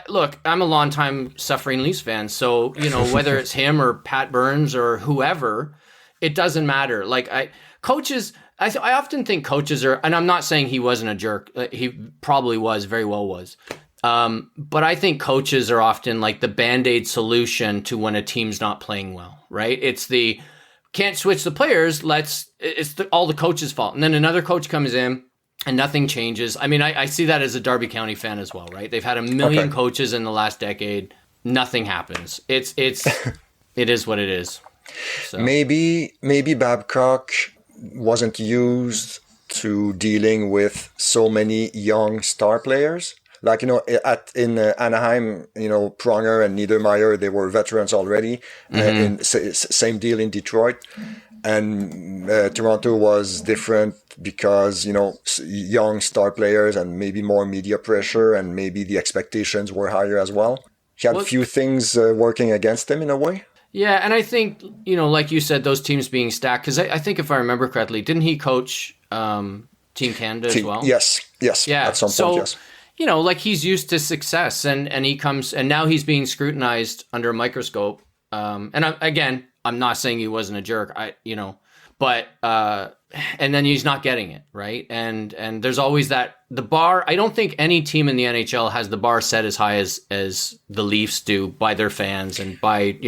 look, I'm a longtime suffering Leafs fan, so whether it's him or Pat Burns or whoever, it doesn't matter. Like coaches, I often think coaches are, and I'm not saying he wasn't a jerk. He probably was, very well was. But I think coaches are often like the Band-Aid solution to when a team's not playing well, right? It's can't switch the players. All the coach's fault. And then another coach comes in and nothing changes. I mean, I see that as a Derby County fan as well, right? They've had a million coaches in the last decade. Nothing happens. It is what it is. So.
Maybe Babcock wasn't used to dealing with so many young star players. Like, in Anaheim, Pronger and Niedermeyer, they were veterans already. Same deal in Detroit. And Toronto was different because, young star players and maybe more media pressure, and maybe the expectations were higher as well. He had a few things working against him in a way.
Yeah, and I think, like you said, those teams being stacked, because I think if I remember correctly, didn't he coach Team Canada as well?
Yes. Yeah. At some point, yes.
Like he's used to success, and he comes, and now he's being scrutinized under a microscope. I'm not saying he wasn't a jerk, but and then he's not getting it, right? And there's always the bar. I don't think any team in the NHL has the bar set as high as the Leafs do by their fans and by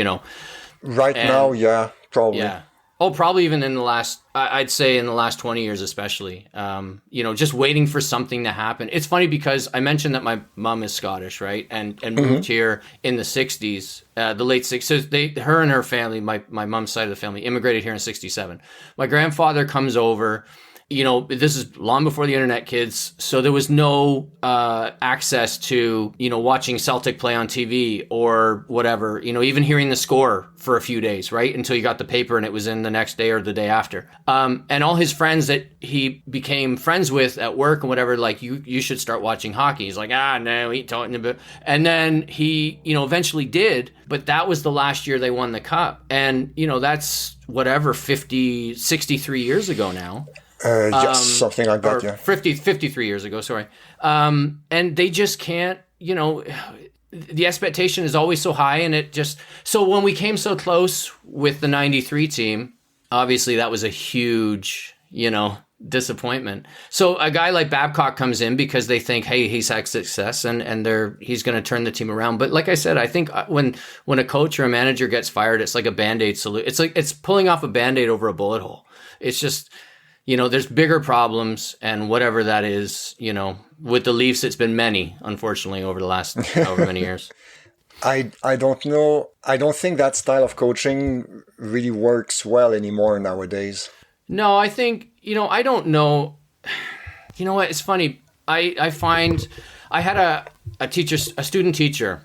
Right now, yeah, probably.
Yeah. Oh, probably even in the last, I'd say in the last 20 years, especially, just waiting for something to happen. It's funny because I mentioned that my mom is Scottish, right? And moved here in the 60s, the late 60s. So her and her family, my mom's side of the family, immigrated here in 67. My grandfather comes over. This is long before the internet, kids. So there was no access to, watching Celtic play on TV or whatever, even hearing the score for a few days, right? Until you got the paper and it was in the next day or the day after. And all his friends that he became friends with at work and whatever, like, you should start watching hockey. He's like, no, he talking about. And then he, eventually did. But that was the last year they won the cup. And, that's whatever, 63 years ago now.
Yes, something like that, yeah.
53 years ago, sorry. And they just can't, the expectation is always so high, and so when we came so close with the 93 team, obviously that was a huge, disappointment. So a guy like Babcock comes in because they think, hey, he's had success and he's going to turn the team around. But like I said, I think when a coach or a manager gets fired, it's like a Band-Aid solution. It's like, it's pulling off a Band-Aid over a bullet hole. It's just, there's bigger problems, and whatever that is, with the Leafs, it's been many, unfortunately, over the last however many years.
I don't know. I don't think that style of coaching really works well anymore nowadays.
No, I think, I don't know. You know what? It's funny. I find I had a student teacher,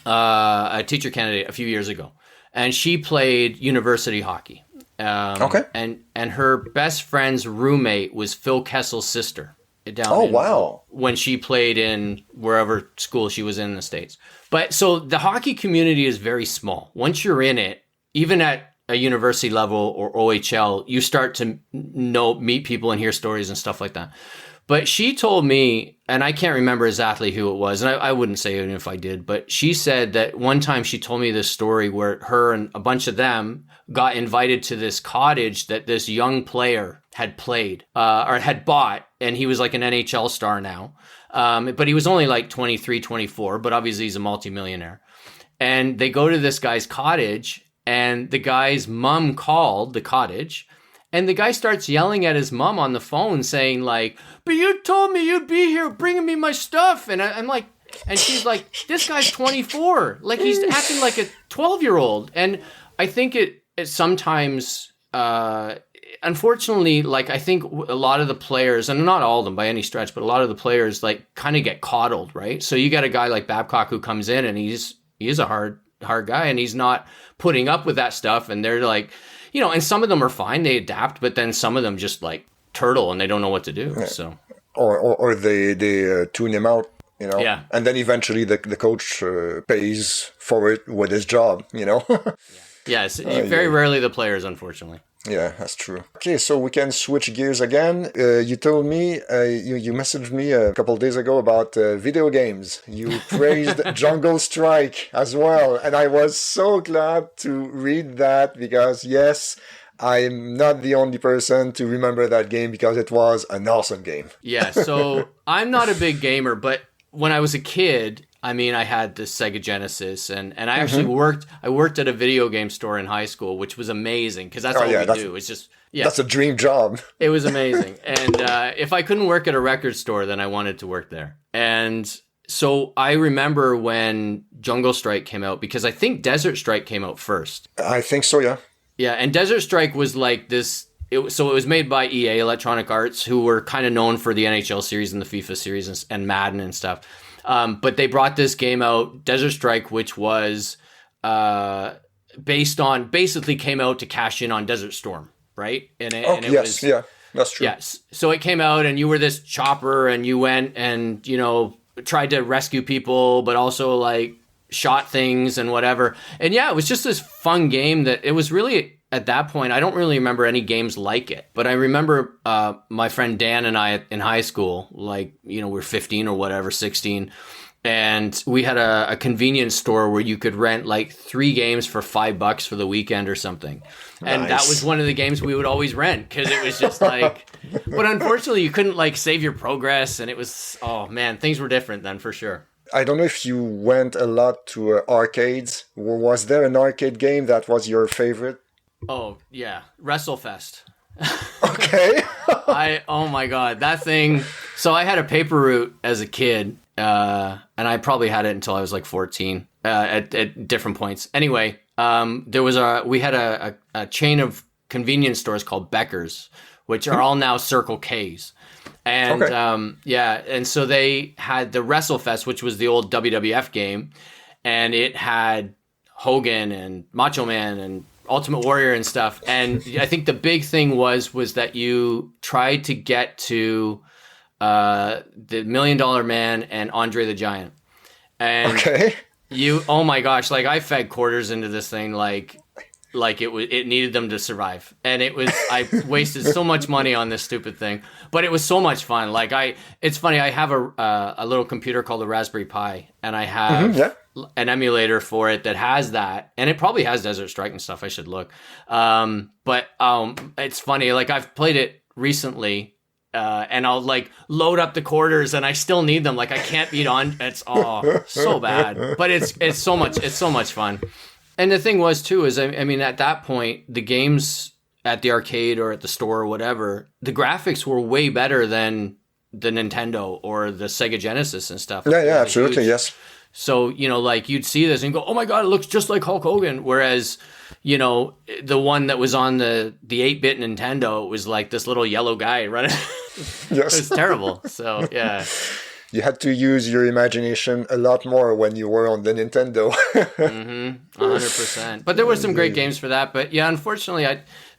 a teacher candidate a few years ago, and she played university hockey.
Okay.
And her best friend's roommate was Phil Kessel's sister.
Wow.
When she played in wherever school she was in the States. But so the hockey community is very small. Once you're in it, even at a university level or OHL, you start to meet people and hear stories and stuff like that. But she told me, and I can't remember exactly who it was, and I wouldn't say it if I did, but she said that one time she told me this story where her and a bunch of them got invited to this cottage that this young player had played or had bought, and he was like an NHL star now. But he was only like 23, 24, but obviously he's a multimillionaire. And they go to this guy's cottage, and the guy's mom called the cottage. And the guy starts yelling at his mom on the phone saying like, but you told me you'd be here bringing me my stuff. And I'm like, and she's like, this guy's 24. Like he's acting like a 12-year-old. And I think it sometimes, unfortunately, like I think a lot of the players, and not all of them by any stretch, but a lot of the players like kind of get coddled, right? So you got a guy like Babcock who comes in and he's a hard guy and he's not putting up with that stuff. And they're like, you know, and some of them are fine, they adapt, but then some of them just like turtle and they don't know what to do. Yeah. So,
or they tune him out, you know,
yeah.
And then eventually the coach pays for it with his job, you know.
Yeah, it's very rarely the players, unfortunately.
Yeah, that's true. Okay, so we can switch gears again. You told me, you messaged me a couple of days ago about video games. You praised Jungle Strike as well. And I was so glad to read that because, yes, I'm not the only person to remember that game because it was an awesome game.
Yeah, so I'm not a big gamer, but when I was a kid, I mean, I had the Sega Genesis, and I actually worked at a video game store in high school, which was amazing because that's all we do. It's just, yeah.
That's a dream job.
It was amazing. And if I couldn't work at a record store, then I wanted to work there. And so I remember when Jungle Strike came out, because I think Desert Strike came out first.
I think so, yeah.
Yeah, and Desert Strike was like this. So it was made by EA, Electronic Arts, who were kind of known for the NHL series and the FIFA series and Madden and stuff. But they brought this game out, Desert Strike, which was basically came out to cash in on Desert Storm, right? And it
was, yeah, that's true.
Yes. So it came out and you were this chopper and you went and, you know, tried to rescue people, but also like shot things and whatever. And yeah, it was just this fun game that it was really... At that point, I don't really remember any games like it, but I remember my friend Dan and I in high school, like, you know, we're 15 or whatever, 16, and we had a convenience store where you could rent like 3 games for $5 for the weekend or something. And that was one of the games we would always rent because it was just like, but unfortunately you couldn't like save your progress, and it was, oh man, things were different then for sure.
I don't know if you went a lot to arcades. Was there an arcade game that was your favorite?
Oh, yeah. WrestleFest.
Okay.
Oh my God, that thing. So I had a paper route as a kid, and I probably had it until I was like 14 at different points. Anyway, we had a chain of convenience stores called Becker's, which are all now Circle K's. And and so they had the WrestleFest, which was the old WWF game, and it had Hogan and Macho Man and Ultimate Warrior and stuff. And I think the big thing was that you tried to get to the $1 Million Man and Andre the Giant. And oh my gosh, like I fed quarters into this thing like it needed them to survive. And I wasted so much money on this stupid thing, but it was so much fun. Like it's funny, I have a little computer called a Raspberry Pi, and I have an emulator for it that has that, and it probably has Desert Strike and stuff. I should look. But it's funny, like I've played it recently, and I'll like load up the quarters and I still need them. Like I can't beat on, it's so bad, but it's so much fun. And the thing was too, is I mean, at that point, the games at the arcade or at the store or whatever, the graphics were way better than the Nintendo or the Sega Genesis and stuff.
Yeah, absolutely, yes.
So, you know, like you'd see this and go, oh my God, it looks just like Hulk Hogan. Whereas, you know, the one that was on the 8-bit Nintendo was like this little yellow guy running.
Yes.
It was terrible. So, yeah.
You had to use your imagination a lot more when you were on the Nintendo.
100%. But there were some great games for that. But yeah, unfortunately,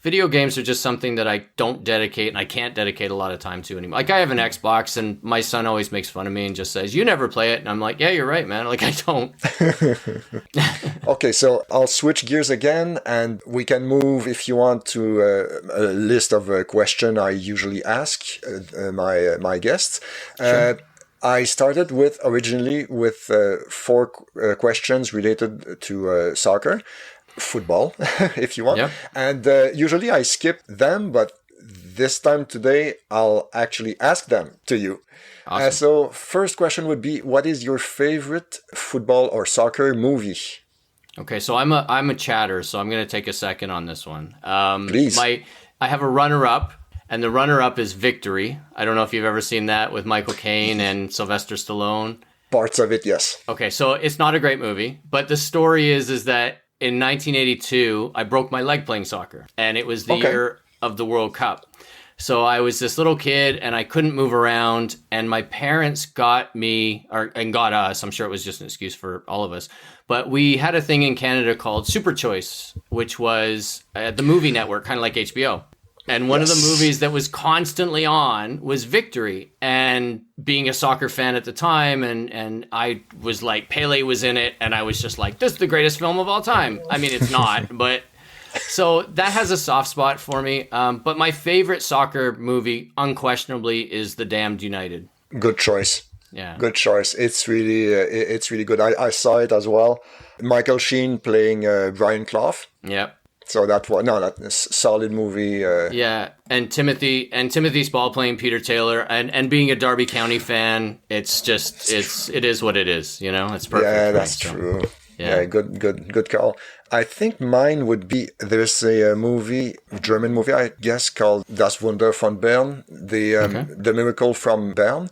video games are just something that I don't dedicate and I can't dedicate a lot of time to anymore. Like I have an Xbox and my son always makes fun of me and just says, "You never play it." And I'm like, "Yeah, you're right, man." Like I don't.
Okay, so I'll switch gears again and we can move, if you want, to a list of questions I usually ask my guests.
Sure.
I started originally with four questions related to soccer, football, if you want.
Yep.
And usually I skip them, but this time today I'll actually ask them to you.
Awesome.
So first question would be, what is your favorite football or soccer movie?
Okay, so I'm a chatter, so I'm going to take a second on this one.
Please.
I have a runner-up, and the runner-up is Victory. I don't know if you've ever seen that with Michael Caine and Sylvester Stallone.
Parts of it, yes.
Okay, so it's not a great movie, but the story is that in 1982, I broke my leg playing soccer, and it was the year of the World Cup. So I was this little kid, and I couldn't move around, and my parents got me, and got us, I'm sure it was just an excuse for all of us, but we had a thing in Canada called Super Choice, which was the movie network, kind of like HBO. And one of the movies that was constantly on was Victory. And being a soccer fan at the time, and I was like, Pele was in it, and I was just like, this is the greatest film of all time. I mean, it's not, but... So that has a soft spot for me. But my favorite soccer movie, unquestionably, is The Damned United.
Good choice.
Yeah.
Good choice. It's really good. I saw it as well. Michael Sheen playing Brian Clough.
Yep.
So that's a solid movie.
Yeah, and Timothy Spall playing Peter Taylor, and being a Derby County fan, it is what it is. You know, it's perfect.
Yeah, that's true. Yeah, good call. I think mine would be, there's a German movie, I guess, called Das Wunder von Bern, the Miracle from Bern.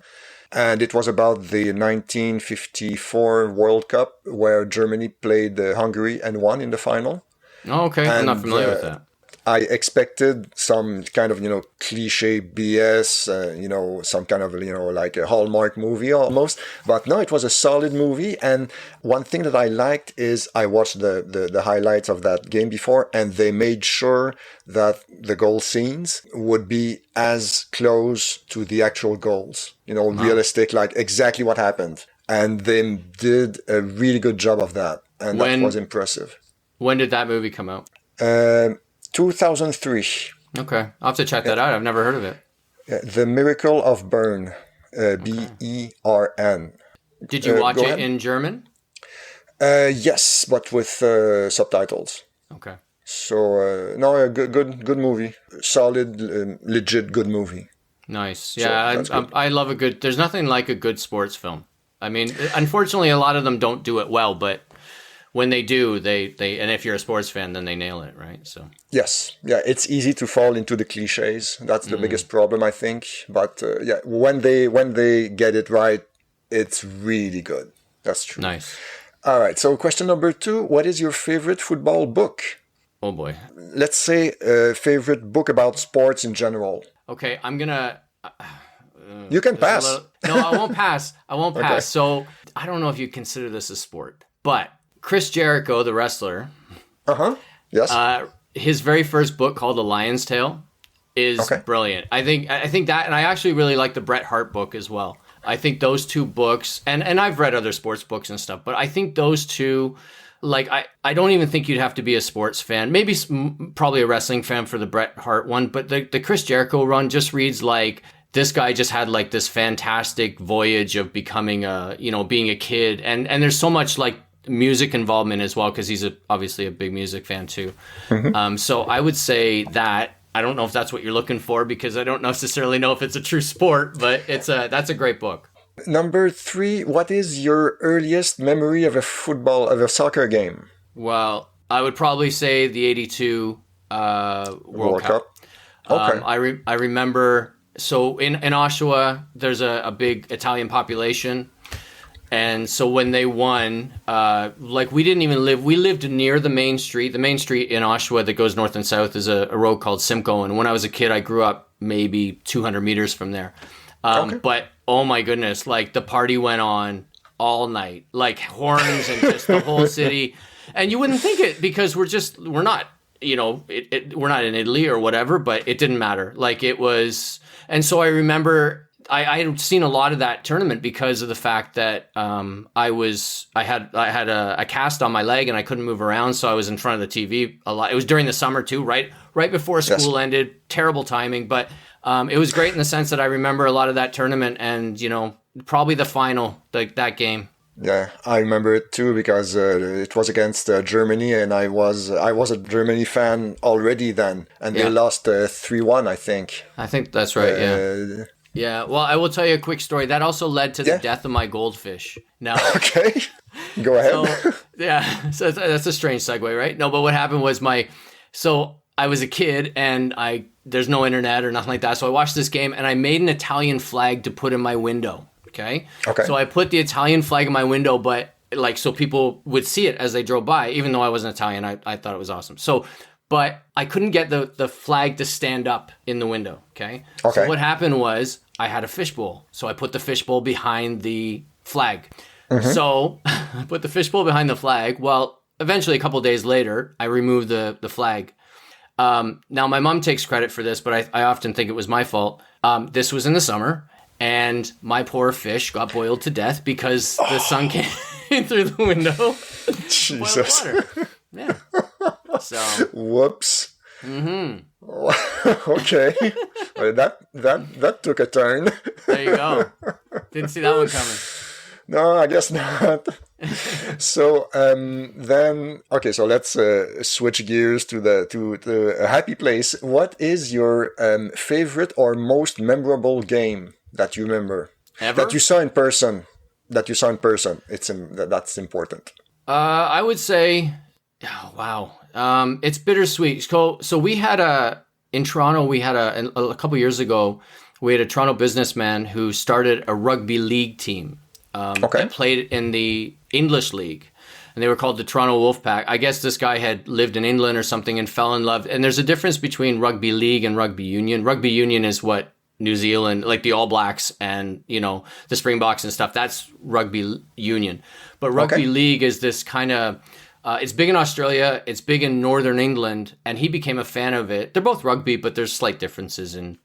And it was about the 1954 World Cup where Germany played Hungary and won in the final.
Oh, okay. I'm not familiar with that.
I expected some kind of, cliche BS, some kind of, like a Hallmark movie almost. But no, it was a solid movie. And one thing that I liked is I watched the highlights of that game before, and they made sure that the goal scenes would be as close to the actual goals, realistic, like exactly what happened. And they did a really good job of that. And that was impressive.
When did that movie come out?
2003.
Okay. I'll have to check that out. I've never heard of it.
The Miracle of Bern. Bern.
Did you watch it in German?
Yes, but with subtitles.
Okay.
So, a good movie. Solid, legit good movie.
Nice. Yeah, I love a good... There's nothing like a good sports film. I mean, unfortunately, a lot of them don't do it well, but... When they do, they and if you're a sports fan, then they nail it, right? So
yes, yeah, it's easy to fall into the cliches. That's the biggest problem, I think. But when they get it right, it's really good. That's true.
Nice.
All right. So question number 2: what is your favorite football book?
Oh boy.
Let's say a favorite book about sports in general.
Okay, I'm gonna.
You can pass.
No, I won't pass. I won't pass. Okay. So I don't know if you consider this a sport, but. Chris Jericho, the wrestler.
Yes.
His very first book called The Lion's Tale is brilliant. I think that, and I actually really like the Bret Hart book as well. I think those two books, and I've read other sports books and stuff, but I think those two, like, I don't even think you'd have to be a sports fan. Maybe probably a wrestling fan for the Bret Hart one, but the Chris Jericho run just reads like, this guy just had like this fantastic voyage of becoming being a kid. And there's so much like, music involvement as well, because he's obviously a big music fan too. So I would say that I don't know if that's what you're looking for, because I don't necessarily know if it's a true sport, but that's a great book.
Number 3, what is your earliest memory of a soccer game?
Well, I would probably say the 82 World Cup.
Okay.
I remember, so in Oshawa, there's a big Italian population. And so when they won, we lived near the main street. The main street in Oshawa that goes north and south is a road called Simcoe. And when I was a kid, I grew up maybe 200 meters from there. But oh my goodness, like the party went on all night, like horns and just the whole city. And you wouldn't think it, because we're not we're not in Italy or whatever, but it didn't matter. Like it was, and so I remember I had seen a lot of that tournament because of the fact that I had a cast on my leg and I couldn't move around, so I was in front of the TV a lot. It was during the summer too, right before school ended. Terrible timing, but it was great in the sense that I remember a lot of that tournament and probably the final, like that game.
Yeah, I remember it too because it was against Germany, and I was a Germany fan already then, and they lost 3-1, I think.
I think that's right. Yeah. Yeah. Well, I will tell you a quick story. That also led to the death of my goldfish. Now.
Okay. Go ahead.
So that's a strange segue, right? No, but what happened was I was a kid and there's no internet or nothing like that, so I watched this game and I made an Italian flag to put in my window. Okay. So I put the Italian flag in my window, but so people would see it as they drove by, even though I wasn't Italian. I thought it was awesome. But I couldn't get the flag to stand up in the window. Okay. So what happened was I had a fishbowl. So I put the fishbowl behind the flag. Mm-hmm. So I put the fishbowl behind the flag. Well, eventually a couple of days later, I removed the flag. Now my mom takes credit for this, but I often think it was my fault. This was in the summer. And my poor fish got boiled to death because the sun came in through the window.
Jesus.
Yeah. So.
Whoops.
Mm-hmm.
Okay. That took a turn.
There you go. Didn't see that one coming.
No, I guess not. So then, okay. So let's switch gears to the happy place. What is your favorite or most memorable game that you remember?
Ever?
That you saw in person. That's important.
I would say, oh, wow. It's bittersweet. So we had in Toronto, we had a couple years ago, we had a Toronto businessman who started a rugby league team that played in the English league. And they were called the Toronto Wolfpack. I guess this guy had lived in England or something and fell in love. And there's a difference between rugby league and rugby union. Rugby union is what New Zealand, like the All Blacks and, the Springboks and stuff, that's rugby union. But rugby league is this kind of, it's big in Australia, it's big in Northern England, and he became a fan of it. They're both rugby, but there's slight differences in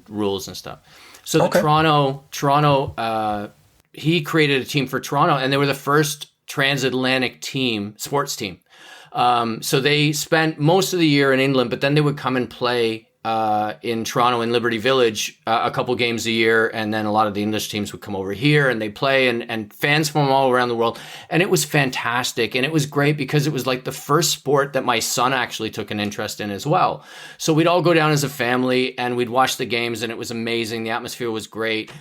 rules and stuff. So the Toronto, he created a team for Toronto, and they were the first transatlantic sports team. So they spent most of the year in England, but then they would come and play in Toronto in Liberty Village a couple games a year, and then a lot of the English teams would come over here and they play, and fans from all around the world, and it was fantastic, and it was great because it was like the first sport that my son actually took an interest in as well. So we'd all go down as a family and we'd watch the games, and it was amazing. The atmosphere was great.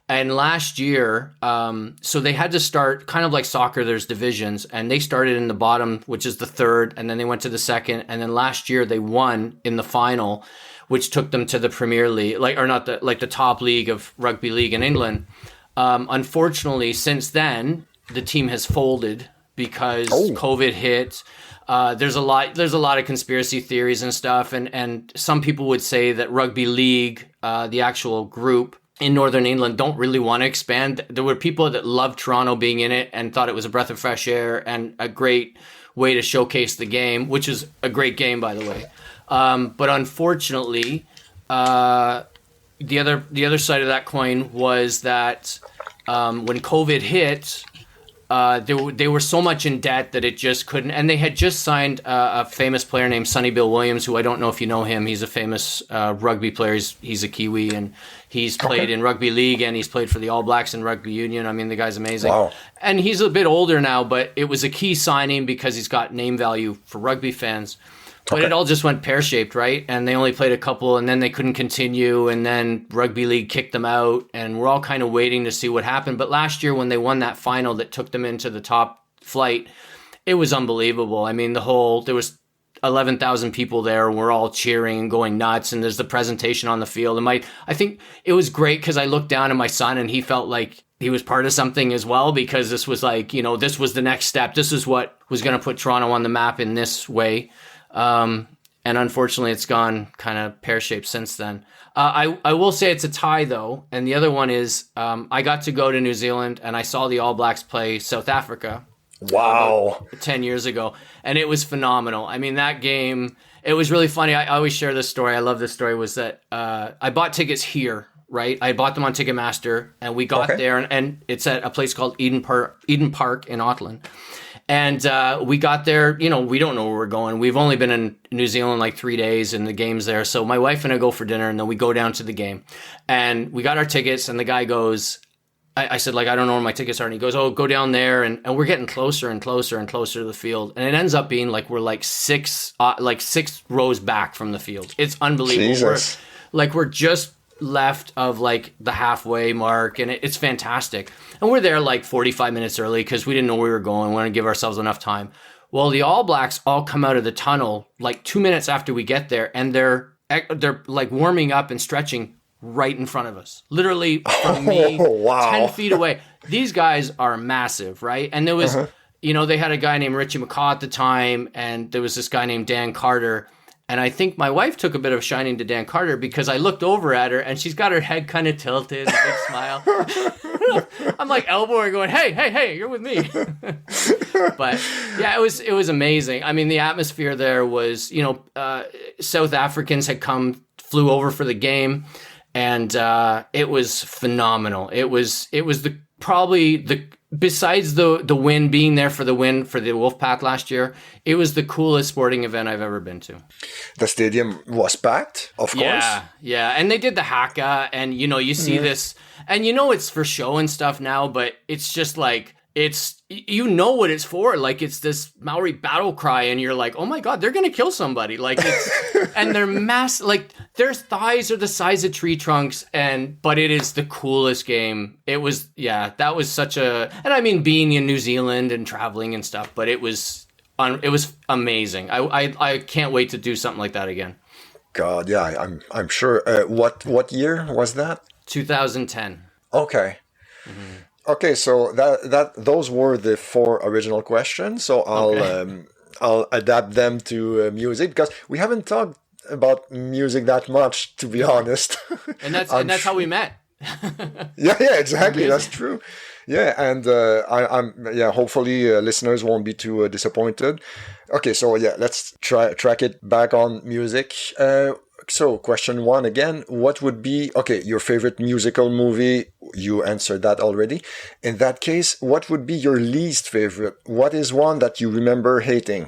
And last year, so they had to start kind of like soccer, there's divisions, and they started in the bottom, which is the third, and then they went to the second, and then last year they won in the final, which took them to the Premier League, the top league of rugby league in England. Unfortunately, since then, the team has folded because COVID hit. There's a lot of conspiracy theories and stuff, and some people would say that rugby league, the actual group in Northern England, don't really want to expand. There were people that loved Toronto being in it and thought it was a breath of fresh air and a great way to showcase the game, which is a great game, by the way. But unfortunately, the other side of that coin was that when COVID hit, they were so much in debt that it just couldn't. And they had just signed a famous player named Sonny Bill Williams, who I don't know if you know him. He's a famous rugby player. He's a Kiwi, and he's played in rugby league, and he's played for the All Blacks and rugby union. I mean, the guy's amazing.
Wow.
And he's a bit older now, but it was a key signing because he's got name value for rugby fans. But it all just went pear-shaped, right? And they only played a couple, and then they couldn't continue, and then Rugby League kicked them out, and we're all kind of waiting to see what happened. But last year, when they won that final that took them into the top flight, it was unbelievable. I mean, there was 11,000 people there, and we're all cheering and going nuts, and there's the presentation on the field. And I think it was great because I looked down at my son, and he felt like he was part of something as well, because this was like, this was the next step. This is what was going to put Toronto on the map in this way. And unfortunately, it's gone kind of pear-shaped since then. I will say it's a tie, though. And the other one is I got to go to New Zealand, and I saw the All Blacks play South Africa.
Wow.
10 years ago. And it was phenomenal. I mean, that game, it was really funny. I always share this story. I love this story. Was that I bought tickets here, right? I bought them on Ticketmaster, and we got there, and it's at a place called Eden Park in Auckland. And we got there, you know, we don't know where we're going. We've only been in New Zealand like 3 days, and the game's there. So my wife and I go for dinner, and then we go down to the game. And we got our tickets, and the guy goes, I said, like, I don't know where my tickets are. And he goes, oh, go down there. And we're getting closer and closer and closer to the field. And it ends up being like we're like six rows back from the field. It's unbelievable.
Jesus.
We're just left of like the halfway mark, and it's fantastic. And we're there like 45 minutes early because we didn't know where we were going. We wanted to give ourselves enough time. Well, the All Blacks all come out of the tunnel like 2 minutes after we get there, and they're like warming up and stretching right in front of us, literally from me, 10 feet away. These guys are massive, right? And there was, you know, they had a guy named Richie McCaw at the time, and there was this guy named Dan Carter. And I think my wife took a bit of shining to Dan Carter because I looked over at her and she's got her head kind of tilted, a big smile. I'm like elbowing, going, hey, you're with me. But yeah, it was amazing. I mean, the atmosphere there was, you know, South Africans flew over for the game, and it was phenomenal. It was besides the win, being there for the win for the Wolfpack last year, it was the coolest sporting event I've ever been to.
The stadium was packed, of course.
Yeah. And they did the haka, and, you know, you see this, and you know it's for show and stuff now, but it's just like, you know what it's for. Like, it's this Maori battle cry, and you're like, oh my God, they're going to kill somebody. Like, it's, and they're like, their thighs are the size of tree trunks, but it is the coolest game. It was, that was and I mean, being in New Zealand and traveling and stuff, but it was amazing. I can't wait to do something like that again.
God, yeah, I'm sure. What year was that?
2010.
Okay. Mm-hmm. Okay, so those were the 4 original questions. So I'll adapt them to music, because we haven't talked about music that much, to be honest.
And that's how we met.
yeah, exactly. That's true. Yeah, and hopefully listeners won't be too disappointed. Okay, so let's track it back on music. So question 1 again, what would be, your favorite musical movie? You answered that already. In that case, what would be your least favorite? What is one that you remember hating?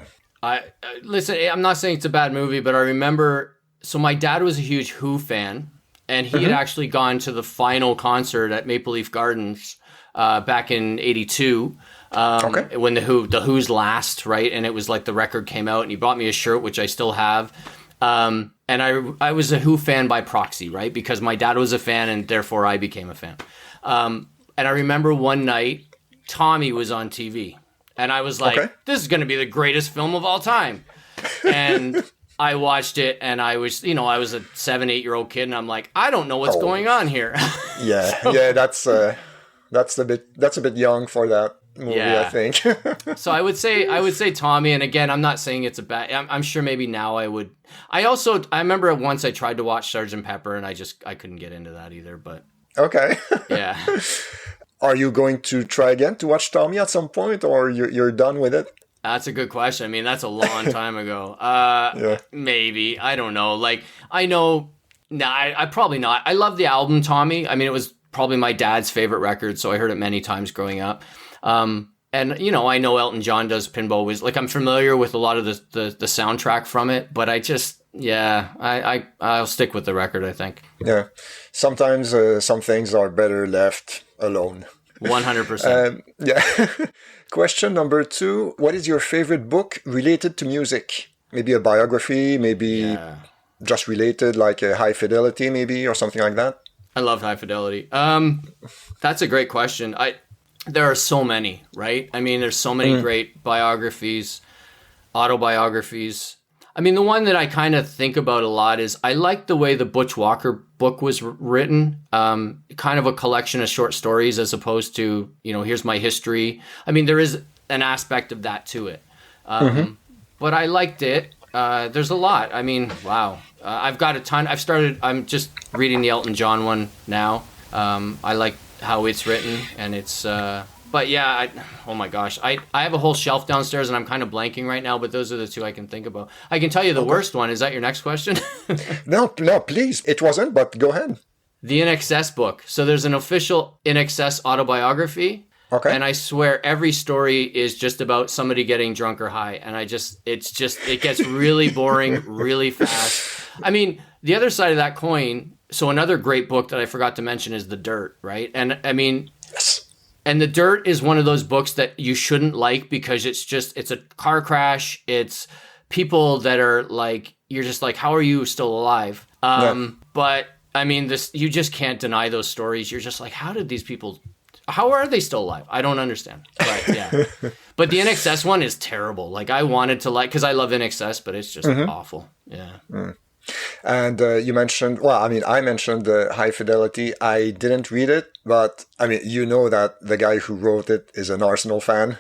Listen, I'm not saying it's a bad movie, but I remember, so my dad was a huge Who fan, and he had actually gone to the final concert at Maple Leaf Gardens back in '82. When the Who's last, right? And it was like the record came out, and he bought me a shirt, which I still have. And I was a Who fan by proxy, right? Because my dad was a fan, and therefore I became a fan. And I remember one night, Tommy was on TV, and I was like, this is going to be the greatest film of all time. And I watched it, and I was a 7-8-year-old kid, and I'm like, I don't know what's going on here.
That's a bit young for that movie, I think.
So I would say Tommy, and again, I'm not saying it's a bad, I'm sure maybe now I would. I remember once I tried to watch Sgt. Pepper, and I couldn't get into that either, but.
Okay.
Yeah.
Are you going to try again to watch Tommy at some point, or you're done with it?
That's a good question. I mean, that's a long time ago. Maybe. I don't know. Like, I know, I probably not. I love the album Tommy. I mean, it was probably my dad's favorite record, so I heard it many times growing up. And, you know, I know Elton John does Pinball Wizard. Like, I'm familiar with a lot of the soundtrack from it, but I just, I'll stick with the record, I think.
Yeah. Sometimes some things are better left alone.
100%.
Question number 2. What is your favorite book related to music? Maybe a biography, maybe just related, like a High Fidelity, maybe, or something like that?
I love High Fidelity. That's a great question. There are so many, right? I mean, there's so many great biographies, autobiographies. I mean, the one that I kind of think about a lot is I like the way the Butch Walker book was written, kind of a collection of short stories as opposed to, you know, here's my history. I mean, there is an aspect of that to it. But I liked it. There's a lot. I mean, wow. I've got a ton. I'm just reading the Elton John one now. I like how it's written, and it's But yeah, oh my gosh, I have a whole shelf downstairs, and I'm kind of blanking right now. But those are the two I can think about. I can tell you the worst one. Is that your next question?
No, no, please. It wasn't, but go ahead.
The INXS book. So there's an official INXS autobiography.
Okay.
And I swear every story is just about somebody getting drunk or high. And it gets really boring really fast. I mean, the other side of that coin, so another great book that I forgot to mention is The Dirt, right? And I mean,
Yes.
and The Dirt is one of those books that you shouldn't like because it's a car crash. It's people that are like, you're just like, how are you still alive? But I mean, you just can't deny those stories. You're just like, how are they still alive? I don't understand. But yeah. But the INXS one is terrible. Like I wanted to because I love INXS, but it's just awful. Yeah.
And you mentioned, I mentioned the High Fidelity. I didn't read it, but I mean, you know that the guy who wrote it is an Arsenal fan.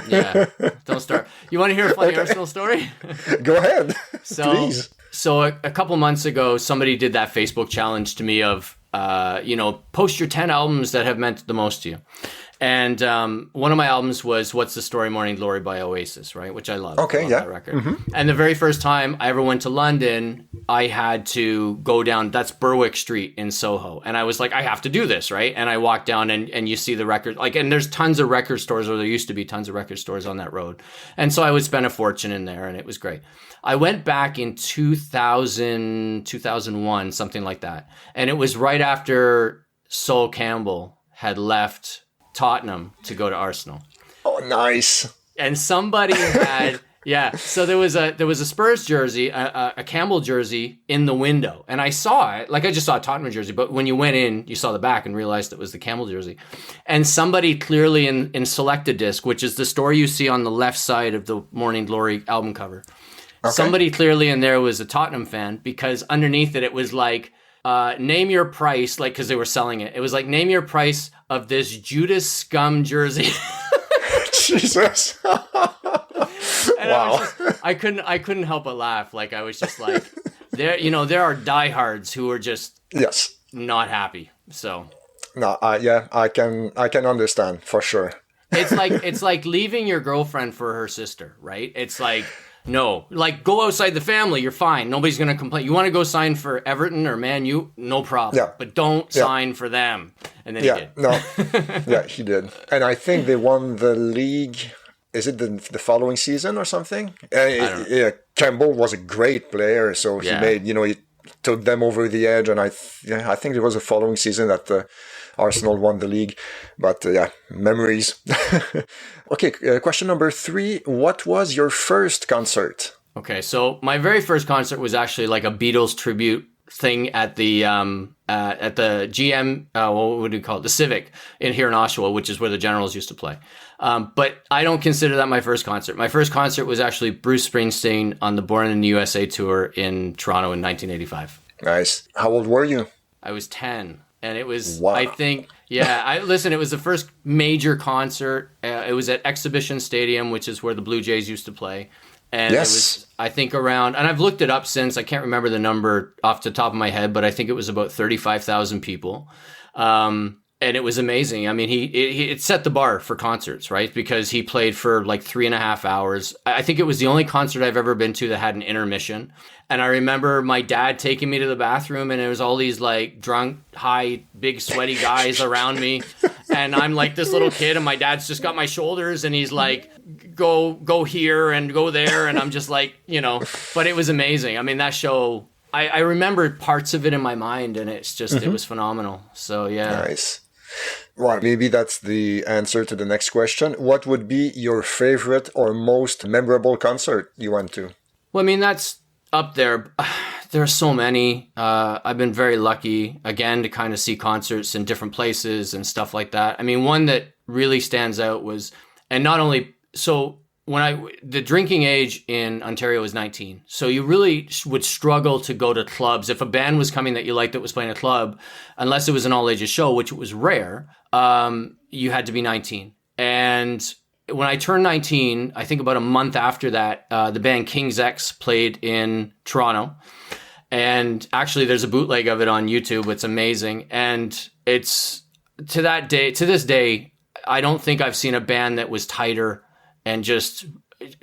Yeah. Don't start. You want to hear a funny Arsenal story?
Go ahead. Please.
So a couple months ago, somebody did that Facebook challenge to me of, post your 10 albums that have meant the most to you. And one of my albums was What's the Story, Morning Glory by Oasis, right? Which I love.
Okay,
I love
yeah.
that record. And the very first time I ever went to London, I had to go down, that's Berwick Street in Soho. And I was like, I have to do this, right? And I walked down and you see the record, and there's tons of record stores, or there used to be tons of record stores on that road. And so I would spend a fortune in there, and it was great. I went back in 2000, 2001, something like that. And it was right after Sol Campbell had left Tottenham to go to Arsenal.
Oh, nice.
And somebody had, so there was a Spurs jersey, a Campbell jersey in the window. And I saw it, like I just saw a Tottenham jersey, but when you went in, you saw the back and realized it was the Campbell jersey. And somebody clearly in Select-A-Disc, which is the story you see on the left side of the Morning Glory album cover. Okay. Somebody clearly in there was a Tottenham fan, because underneath it was like, name your price, like, because they were selling it. It was like, name your price of this Judas Scum jersey.
Jesus. Wow.
I couldn't help but laugh. Like, I was just like, there are diehards who are just not happy. So
no, I can understand for sure.
It's like leaving your girlfriend for her sister, right? It's like, no, like, go outside the family. You're fine. Nobody's going to complain. You want to go sign for Everton or Man U? No problem. Yeah. But don't sign for them. And then he did.
No. Yeah, he did. And I think they won the league. Is it the following season or something? Yeah, Campbell was a great player. So he made, he took them over the edge. And I think it was the following season that Arsenal won the league. But memories. Okay, question number 3. What was your first concert?
Okay, so my very first concert was actually like a Beatles tribute thing at the GM, what would you call it? The Civic here in Oshawa, which is where the Generals used to play. But I don't consider that my first concert. My first concert was actually Bruce Springsteen on the Born in the USA tour in Toronto in 1985.
Nice. How old were you?
I was 10. And it was, I think, it was the first major concert. It was at Exhibition Stadium, which is where the Blue Jays used to play. And it was, I think, around, and I've looked it up since, I can't remember the number off the top of my head, but I think it was about 35,000 people. And it was amazing. I mean, it set the bar for concerts, right? Because he played for like 3.5 hours. I think it was the only concert I've ever been to that had an intermission. And I remember my dad taking me to the bathroom, and it was all these like drunk, high, big, sweaty guys around me. And I'm like this little kid, and my dad's just got my shoulders, and he's like, go here and go there. And I'm just like, but it was amazing. I mean, that show, I remember parts of it in my mind, and it's just, it was phenomenal. So, yeah.
Nice. Well, maybe that's the answer to the next question. What would be your favorite or most memorable concert you went to?
Well, I mean, that's up there. There are so many. I've been very lucky, again, to kind of see concerts in different places and stuff like that. I mean, one that really stands out was, and not only, so the drinking age in Ontario was 19. So you really would struggle to go to clubs. If a band was coming that you liked that was playing a club, unless it was an all ages show, which was rare, you had to be 19. And when I turned 19, I think about a month after that, the band King's X played in Toronto. And actually there's a bootleg of it on YouTube. It's amazing. And it's to this day, I don't think I've seen a band that was tighter and just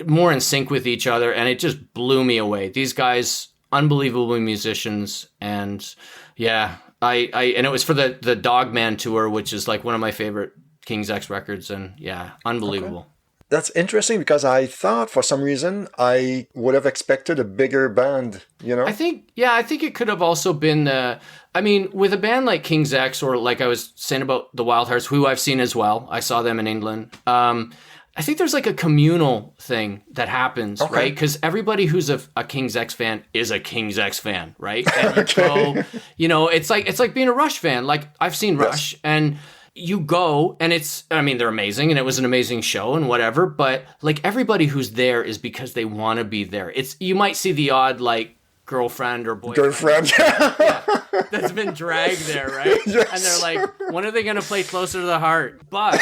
more in sync with each other. And it just blew me away. These guys, unbelievable musicians. And yeah, and it was for the Dogman tour, which is like one of my favorite King's X records. And yeah, unbelievable.
Okay. That's interesting because I thought for some reason I would have expected a bigger band, you know?
I think it could have also been with a band like King's X, or like I was saying about the Wild Hearts, who I've seen as well. I saw them in England. I think there's like a communal thing that happens, right? Because everybody who's a King's X fan is a King's X fan, right? And you go, it's like being a Rush fan. Like I've seen Rush, and you go, and they're amazing, and it was an amazing show and whatever, but like everybody who's there is because they want to be there. You might see the odd like girlfriend or boyfriend. Yeah, that's been dragged there, right? Yes. And they're like, when are they going to play Closer to the Heart? But,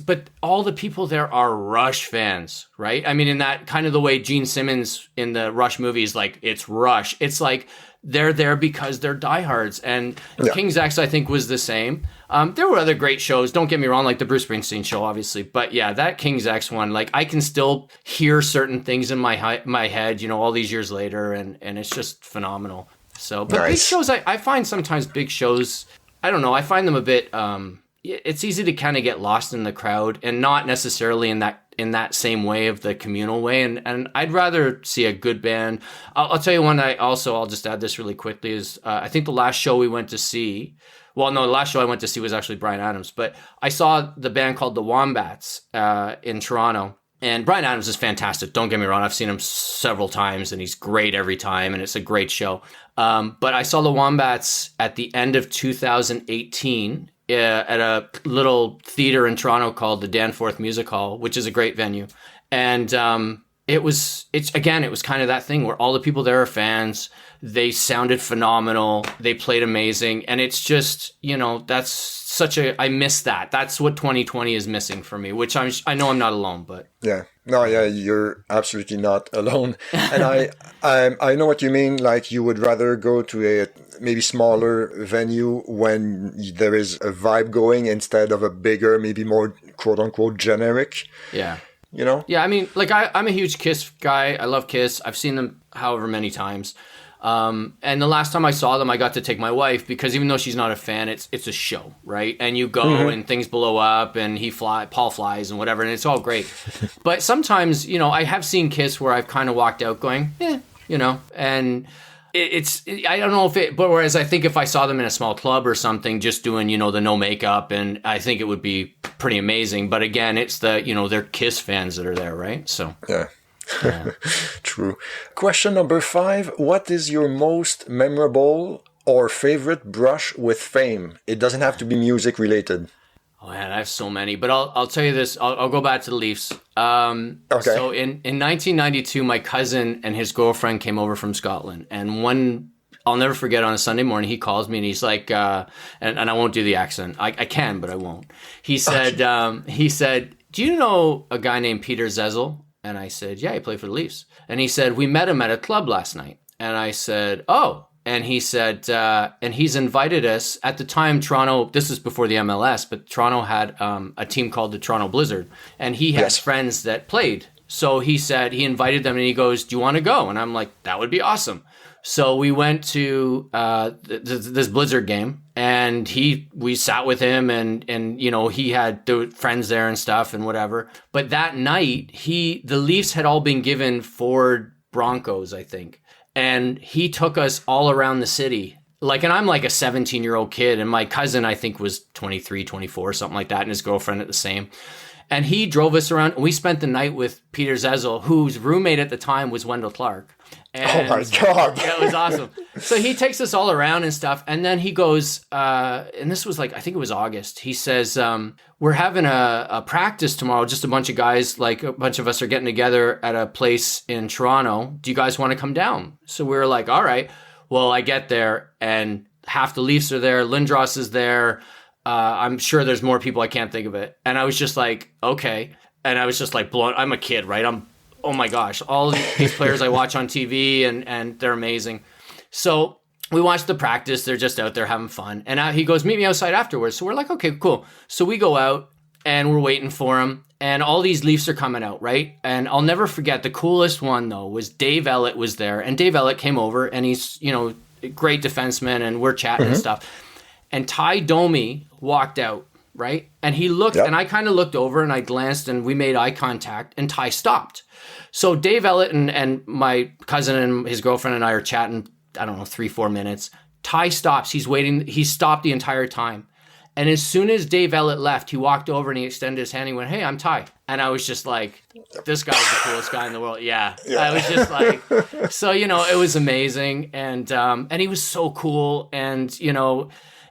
but all the people there are Rush fans, right? I mean, in that kind of the way Gene Simmons in the Rush movies, like it's Rush. It's like, they're there because they're diehards. And King's X, I think, was the same. There were other great shows. Don't get me wrong, like the Bruce Springsteen show, obviously. But yeah, that King's X one, like I can still hear certain things in my head, all these years later. And it's just phenomenal. So, but big shows, I find sometimes big shows, I don't know, I find them a bit, it's easy to kind of get lost in the crowd and not necessarily in that same way of the communal way. And I'd rather see a good band. I'll tell you one I'll just add this really quickly is, I think the last show we went to see, the last show I went to see was actually Bryan Adams, but I saw the band called the Wombats, in Toronto. And Bryan Adams is fantastic. Don't get me wrong. I've seen him several times and he's great every time. And it's a great show. But I saw the Wombats at the end of 2018 at a little theater in Toronto called the Danforth Music Hall, which is a great venue. And it was kind of that thing where all the people there are fans. They sounded phenomenal. They played amazing. And it's just, I miss that. That's what 2020 is missing for me, which I know I'm not alone, but.
Yeah. No, yeah, you're absolutely not alone. And I know what you mean. Like you would rather go to a maybe smaller venue when there is a vibe going instead of a bigger, maybe more quote unquote generic.
Yeah.
Yeah,
I mean, like I'm a huge Kiss guy. I love Kiss. I've seen them however many times. And the last time I saw them, I got to take my wife because even though she's not a fan, it's a show, right? And you go and things blow up and Paul flies and whatever, and it's all great. But sometimes, I have seen Kiss where I've kind of walked out going, and I don't know but whereas I think if I saw them in a small club or something, just doing, the no makeup, and I think it would be pretty amazing. But again, it's they're Kiss fans that are there, right? So.
Yeah. True. Question number 5. What is your most memorable or favorite brush with fame? It doesn't have to be music related.
Oh man, I have so many, but I'll tell you this. I'll go back to the Leafs.
Okay.
So in 1992, my cousin and his girlfriend came over from Scotland, and I'll never forget, on a Sunday morning, he calls me and he's like, and I won't do the accent. I can, but I won't. He said, do you know a guy named Peter Zezel? And I said, yeah, he played for the Leafs. And he said, we met him at a club last night. And I said, oh. And he said, and he's invited us. At the time, Toronto, this is before the MLS, but Toronto had a team called the Toronto Blizzard. And he has friends that played. So he said, he invited them and he goes, do you want to go? And I'm like, that would be awesome. So we went to this Blizzard game, and we sat with him, and he had friends there and stuff and whatever. But that night, the Leafs had all been given Ford Broncos, I think, and he took us all around the city. And I'm like a 17-year-old kid, and my cousin I think was 23, 24, something like that, and his girlfriend at the same. And he drove us around, and we spent the night with Peter Zezel, whose roommate at the time was Wendell Clark. And,
oh my God.
Yeah, it was awesome. So he takes us all around and stuff. And then he goes, and this was I think it was August. He says, we're having a practice tomorrow. Just a bunch of guys, a bunch of us are getting together at a place in Toronto. Do you guys want to come down? So we were like, all right. Well, I get there and half the Leafs are there. Lindros is there. I'm sure there's more people. I can't think of it. And I was just like, okay. And I was just blown. I'm a kid, right? Oh my gosh, all these players I watch on TV and they're amazing. So we watch the practice. They're just out there having fun. And he goes, meet me outside afterwards. So we're like, okay, cool. So we go out and we're waiting for him. And all these Leafs are coming out, right? And I'll never forget, the coolest one, though, was Dave Ellett was there. And Dave Ellett came over, and he's, a great defenseman, and we're chatting and stuff. And Ty Domi walked out, right? And he looked, and I kind of looked over, and I glanced, and we made eye contact, and Ty stopped. So Dave Ellett and my cousin and his girlfriend and I are chatting, I don't know, 3-4 minutes. Ty stops. He's waiting. He stopped the entire time. And as soon as Dave Ellett left, he walked over and he extended his hand. He went, "Hey, I'm Ty." And I was just like, this guy's the coolest guy in the world. Yeah. I was just like, so, it was amazing. And he was so cool. And,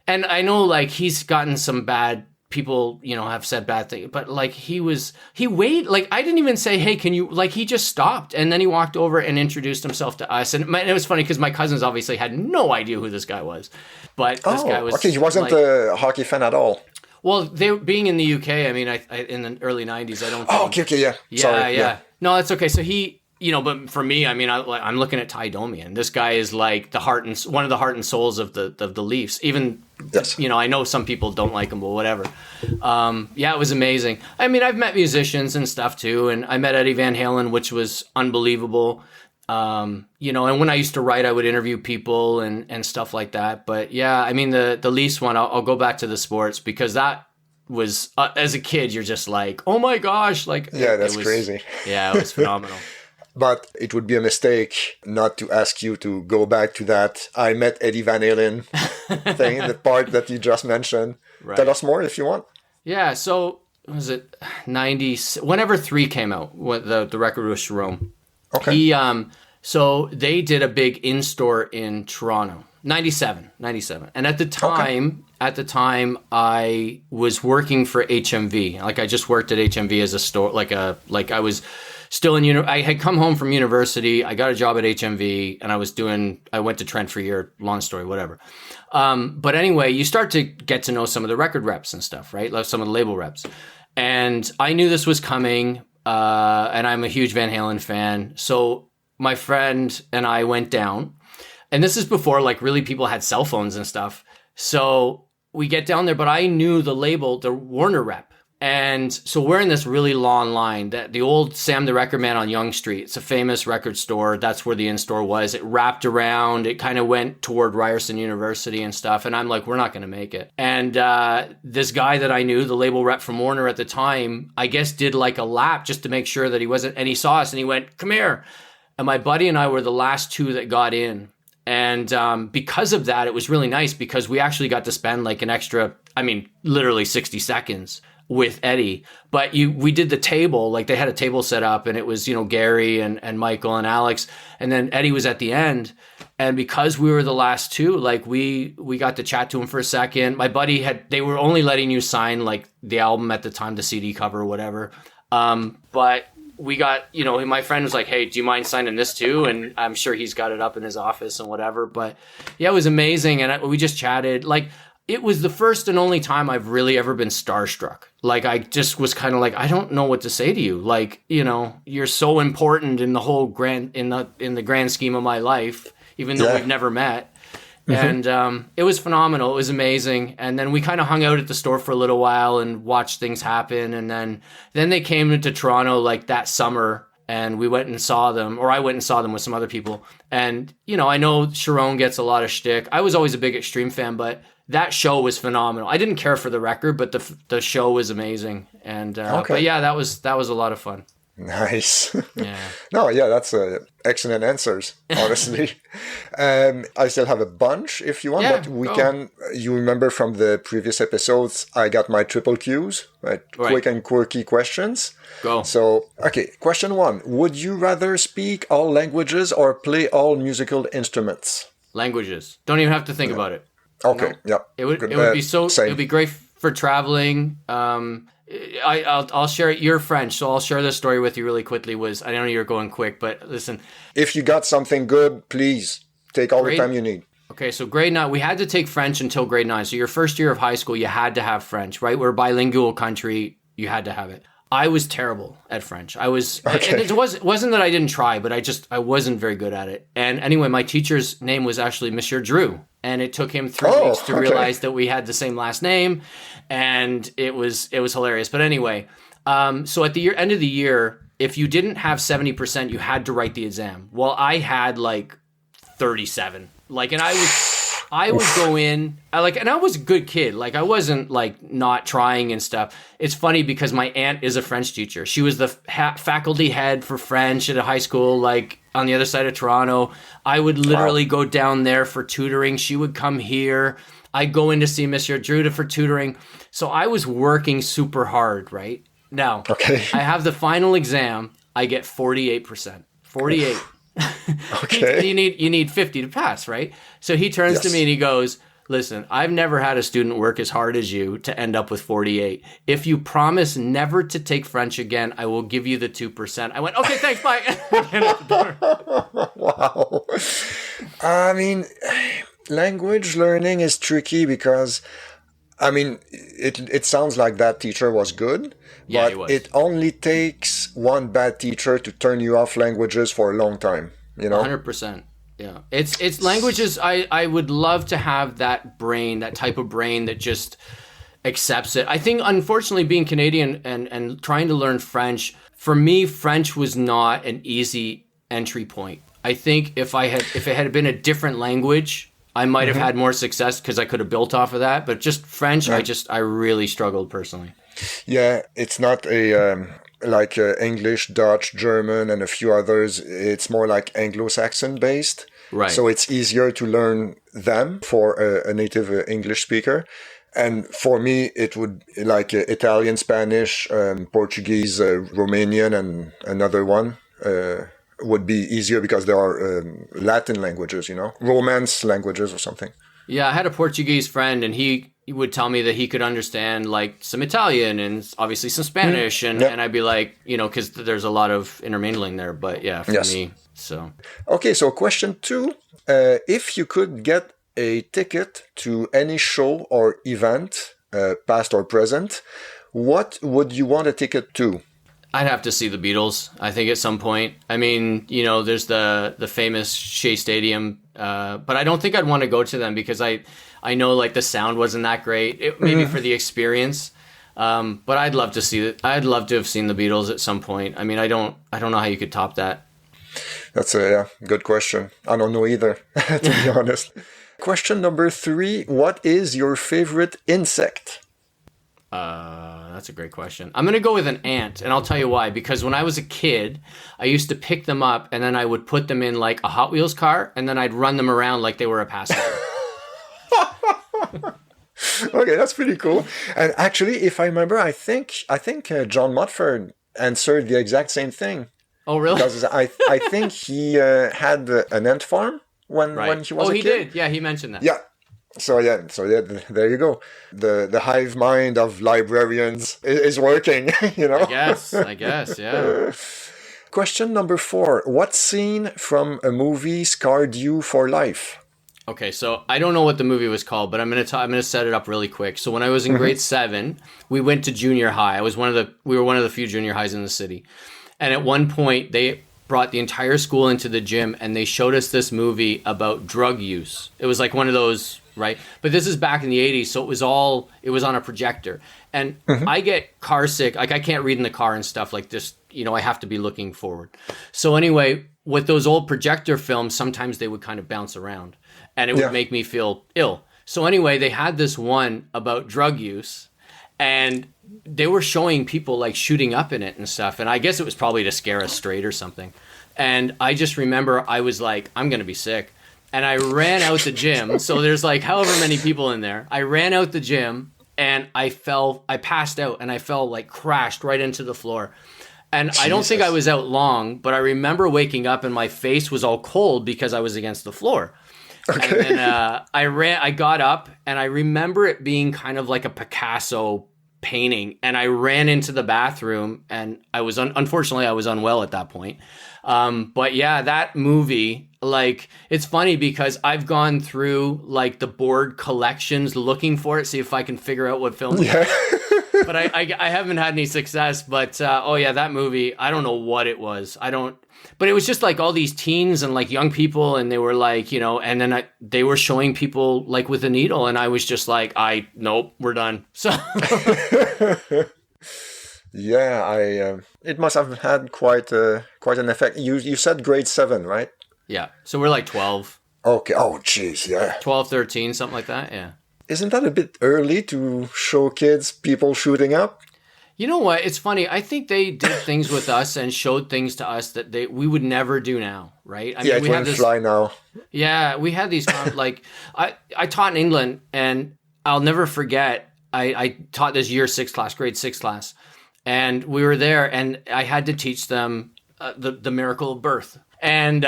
and I know like he's gotten some bad people, have said bad things, but like he waited, like I didn't even say, "Hey, can you," like he just stopped. And then he walked over and introduced himself to us. And it was funny because my cousins obviously had no idea who this guy was, but this guy was.
Okay, he wasn't a hockey fan at all.
Well, they being in the UK, I mean, I in the early 90s, I don't think.
Oh, okay, yeah. Sorry.
Yeah. No, that's okay. So he, but for me, I mean, I'm looking at Ty Domi, and this guy is like one of the heart and souls of the Leafs. Even, I know some people don't like him, but whatever. It was amazing. I mean, I've met musicians and stuff too, and I met Eddie Van Halen, which was unbelievable. And when I used to write, I would interview people and stuff like that. But yeah, I mean, the Leafs one, I'll go back to the sports because that was, as a kid, you're just like, oh my gosh. Like,
that's crazy.
Yeah, it was phenomenal.
But it would be a mistake not to ask you to go back to that I met Eddie Van Halen thing, the part that you just mentioned. Right. Tell us more if you want.
Yeah, so was it 90, whenever 3 came out, the record was Sharon.
Okay.
So they did a big in-store in Toronto, 97. And at the time, I was working for HMV. Like I just worked at HMV as a store, like I was still in, I had come home from university. I got a job at HMV and I went to Trent for a year, long story, whatever. But anyway, you start to get to know some of the record reps and stuff, right? Like some of the label reps. And I knew this was coming. And I'm a huge Van Halen fan. So my friend and I went down, and this is before like really people had cell phones and stuff. So we get down there, but I knew the label, the Warner rep. And so we're in this really long line, that the old Sam the Record Man on Yonge Street. It's a famous record store. That's where the in-store was. It wrapped around. It kind of went toward Ryerson University and stuff. And I'm like, we're not going to make it. And this guy that I knew, the label rep from Warner at the time, I guess did like a lap just to make sure that he wasn't. And he saw us and he went, "Come here." And my buddy and I were the last 2 that got in. And because of that, it was really nice because we actually got to spend like an extra, literally 60 seconds with Eddie. But we did the table, like they had a table set up and it was, Gary and Michael and Alex. And then Eddie was at the end. And because we were the last 2, like we got to chat to him for a second. My buddy they were only letting you sign like the album at the time, the CD cover or whatever. But we got, my friend was like, "Hey, do you mind signing this too?" And I'm sure he's got it up in his office and whatever. But yeah, it was amazing. And we just chatted. Like, it was the first and only time I've really ever been starstruck. Like, I just was kind of like, I don't know what to say to you. Like, you're so important in the whole in the grand scheme of my life, even though we've never met. Mm-hmm. And it was phenomenal. It was amazing. And then we kind of hung out at the store for a little while and watched things happen. And then they came into Toronto like that summer, and we went and saw them, or I went and saw them with some other people. And, I know Sharon gets a lot of shtick. I was always a big Extreme fan, but that show was phenomenal. I didn't care for the record, but the show was amazing. And but yeah, that was a lot of fun.
Nice.
Yeah.
No, yeah, that's excellent answers, honestly. I still have a bunch if you want, but we can, you remember from the previous episodes, I got my triple Qs, right? Quick and quirky questions.
Go.
So, okay, question 1. Would you rather speak all languages or play all musical instruments?
Languages. Don't even have to think about it.
Okay, yeah.
It would be so, it would be great for traveling. I'll share it. You're French, so I'll share this story with you really quickly. I know you're going quick, but listen.
If you got something good, please take all the time you need.
Okay, so grade 9, we had to take French until grade 9. So your first year of high school, you had to have French, right? We're a bilingual country. You had to have it. I was terrible at French. I was,
Okay.
and it wasn't that I didn't try, but I wasn't very good at it. And anyway, my teacher's name was actually Monsieur Drew. And it took him 3 weeks to realize that we had the same last name. And it was hilarious. But anyway, so at the end of the year, if you didn't have 70%, you had to write the exam. Well, I had like 37. Like, and I would go in, and I was a good kid. Like, I wasn't like not trying and stuff. It's funny because my aunt is a French teacher. She was the faculty head for French at a high school, like on the other side of Toronto. I would literally go down there for tutoring. She would come here. I'd go in to see Monsieur Drew for tutoring. So I was working super hard, right? Now, I have the final exam. I get 48%. 48.
Okay.
You need 50 to pass, right? So he turns to me and he goes, listen, I've never had a student work as hard as you to end up with 48. If you promise never to take French again, I will give you the 2%. I went, okay, thanks, bye.
Wow. I mean, language learning is tricky because, I mean, it sounds like that teacher was good,
Yeah,
but
he was.
it only takes one bad teacher to turn you off languages for a long time, you know?
100%. Yeah. It's languages. I would love to have that brain, that type of brain that just accepts it. I think, unfortunately, being Canadian and trying to learn French, for me, French was not an easy entry point. I think if it had been a different language, I might have had more success because I could have built off of that. But just French, I really struggled personally.
Yeah, it's not a like English, Dutch, German, and a few others. It's more like Anglo-Saxon based.
Right.
So it's easier to learn them for a native English speaker. And for me, it would like Italian, Spanish, Portuguese, Romanian, and another one would be easier because there are Latin languages, you know, Romance languages or something.
Yeah, I had a Portuguese friend, and he would tell me that he could understand like some Italian and obviously some Spanish, and I'd be like, you know, because there's a lot of intermingling there. But yeah, for me, so.
Okay, so question 2. If you could get a ticket to any show or event, past or present, what would you want a ticket to?
I'd have to see the Beatles, I think, at some point. I mean, you know, there's the famous Shea Stadium, but I don't think I'd want to go to them because I know like the sound wasn't that great. Maybe for the experience, but I'd love to see it. I'd love to have seen the Beatles at some point. I mean, I don't know how you could top that.
That's a good question. I don't know either, to be honest. Question number 3. What is your favorite insect?
That's a great question. I'm going to go with an ant, and I'll tell you why. Because when I was a kid, I used to pick them up, and then I would put them in like a Hot Wheels car, and then I'd run them around like they were a passenger.
Okay, that's pretty cool. And actually, if I remember, I think John Motford answered the exact same thing.
Oh, really?
Because I think he had an ant farm when he was a kid.
Oh, he did. Yeah, he mentioned that.
Yeah. So there you go. The hive mind of librarians is working, you know?
I guess, yeah.
Question number 4. What scene from a movie scarred you for life?
Okay, so I don't know what the movie was called, but I'm gonna set it up really quick. So when I was in grade 7, we went to junior high. We were one of the few junior highs in the city. And at one point they brought the entire school into the gym and they showed us this movie about drug use. It was like one of those, right? But this is back in the 80s, so it was on a projector. And I get car sick, like I can't read in the car and stuff like this, you know, I have to be looking forward. So anyway, with those old projector films, sometimes they would kind of bounce around and it would make me feel ill. So anyway, they had this one about drug use and they were showing people like shooting up in it and stuff. And I guess it was probably to scare us straight or something. And I just remember I was like, I'm going to be sick. And I ran out the gym. So there's like however many people in there. I ran out the gym and I passed out and I fell like crashed right into the floor. And Jesus. I don't think I was out long, but I remember waking up and my face was all cold because I was against the floor. Okay. And then I got up and I remember it being kind of like a Picasso painting. And I ran into the bathroom and I was, unfortunately, I was unwell at that point. But yeah, that movie, like, it's funny because I've gone through like the board collections looking for it, see if I can figure out what film. Yeah. but I haven't had any success. But oh yeah, that movie, I don't know what it was. But it was just like all these teens and like young people, and they were like, and then they were showing people like with a needle, and I was just like, nope, we're done. So
yeah, it must have had quite an effect. You said grade 7, right?
yeah, so we're like 12.
Okay. Oh, jeez, yeah.
12, 13, something like that. Yeah.
Isn't that a bit early to show kids people shooting up?
You know what? It's funny. I think they did things with us and showed things to us that we would never do now, right? I
mean, it wouldn't fly now.
Yeah, we had these like I taught in England, and I'll never forget. I taught this grade 6 class, and we were there, and I had to teach them the miracle of birth. And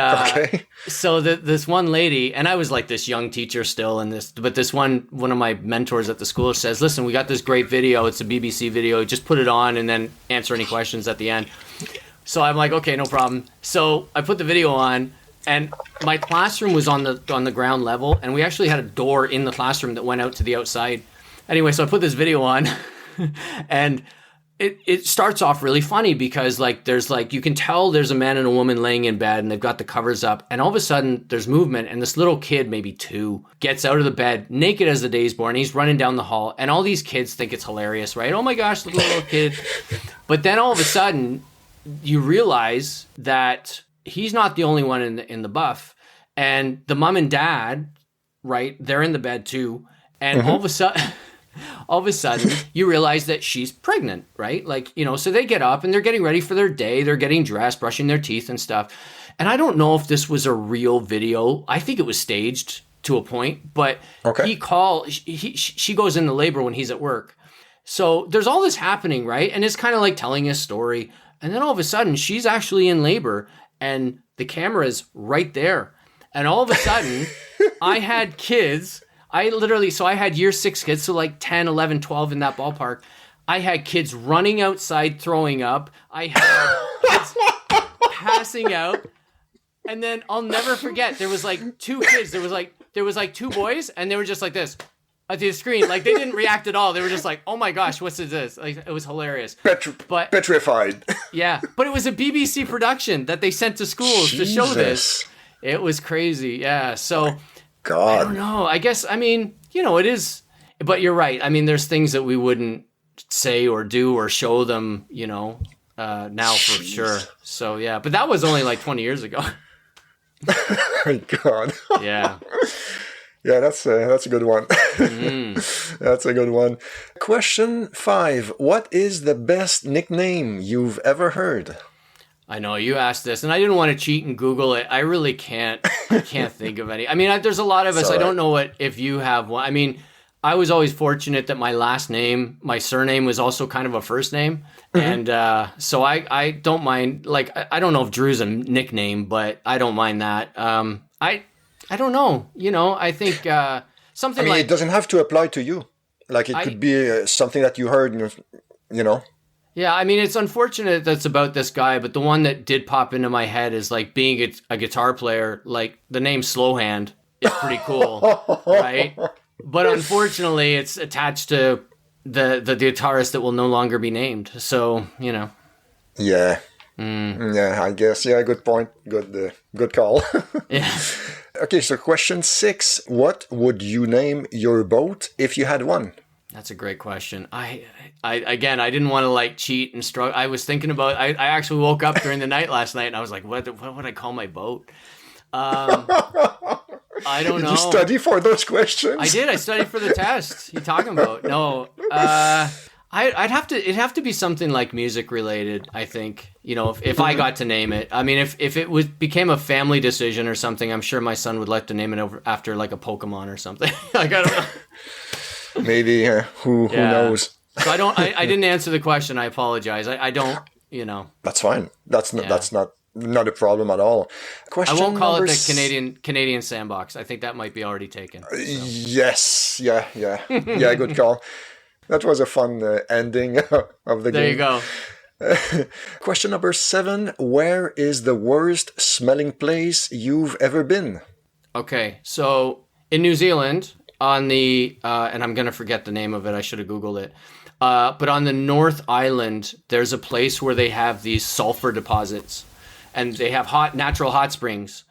so this one lady, and I was like this young teacher still, but this one of my mentors at the school says, "Listen, we got this great video. It's a BBC video. Just put it on and then answer any questions at the end." So I'm like, okay, no problem. So I put the video on, and my classroom was on the ground level, and we actually had a door in the classroom that went out to the outside. Anyway, so I put this video on, and it starts off really funny because like there's like you can tell there's a man and a woman laying in bed, and they've got the covers up, and all of a sudden there's movement, and this little kid, maybe 2, gets out of the bed naked as the day's born. He's running down the hall, and all these kids think it's hilarious, right? Oh my gosh, little kid. But then all of a sudden you realize that he's not the only one in the buff, and the mom and dad, right, they're in the bed too, and all of a sudden you realize that she's pregnant, right? Like, so they get up and they're getting ready for their day. They're getting dressed, brushing their teeth and stuff. And I don't know if this was a real video. I think it was staged to a point, but she goes into labor when he's at work. So there's all this happening, right? And it's kind of like telling a story. And then all of a sudden she's actually in labor, and the camera is right there. And all of a sudden I had kids. I had year 6 kids, so like 10, 11, 12 in that ballpark. I had kids running outside, throwing up. I had kids passing out. And then I'll never forget, there was like 2 kids. There was like 2 boys, and they were just like this at the screen. Like they didn't react at all. They were just like, oh my gosh, what's this? Like it was hilarious.
Petrified.
Yeah, but it was a BBC production that they sent to schools to show this. It was crazy. Yeah, so...
God.
I don't know. I guess, it is, but you're right. I mean, there's things that we wouldn't say or do or show them, now for sure. So, yeah, but that was only like 20 years ago.
My God.
Yeah.
Yeah, that's a good one. That's a good one. Question 5. What is the best nickname you've ever heard?
I know you asked this, and I didn't want to cheat and Google it. I really can't. I can't think of any. I mean, there's a lot of us. I don't know if you have one. I mean, I was always fortunate that my surname was also kind of a first name, and so I don't mind. Like, I don't know if Drew's a nickname, but I don't mind that. I don't know. I think something.
It doesn't have to apply to you. Like it could be something that you heard.
Yeah, I mean, it's unfortunate that's about this guy, but the one that did pop into my head is like being a guitar player, like the name Slowhand is pretty cool, right? But unfortunately, it's attached to the guitarist that will no longer be named. So,
Yeah. Yeah, I guess. Yeah, good point. Good call.
Yeah.
Okay, so question 6. What would you name your boat if you had one?
That's a great question. I didn't want to like cheat and struggle. I was thinking about. I actually woke up during the night last night, and I was like, "What would I call my boat?" I don't know.
Did you study for those questions?
I did. I studied for the test. You talking about? No. It'd have to be something like music related. I think. If I got to name it. I mean, if it became a family decision or something, I'm sure my son would like to name it after like a Pokemon or something. Like I don't know.
Maybe who knows?
So I didn't answer the question. I apologize. I don't.
That's fine. That's not a problem at all. Question.
I won't call it the Canadian Sandbox. I think that might be already taken. So.
Yes. Yeah. Yeah. Good call. That was a fun ending of the game.
There you go.
Question number 7. Where is the worst smelling place you've ever been?
Okay, so in New Zealand. On the and I'm gonna forget the name of it. I should have Googled it. But on the North Island, there's a place where they have these sulfur deposits, and they have natural hot springs.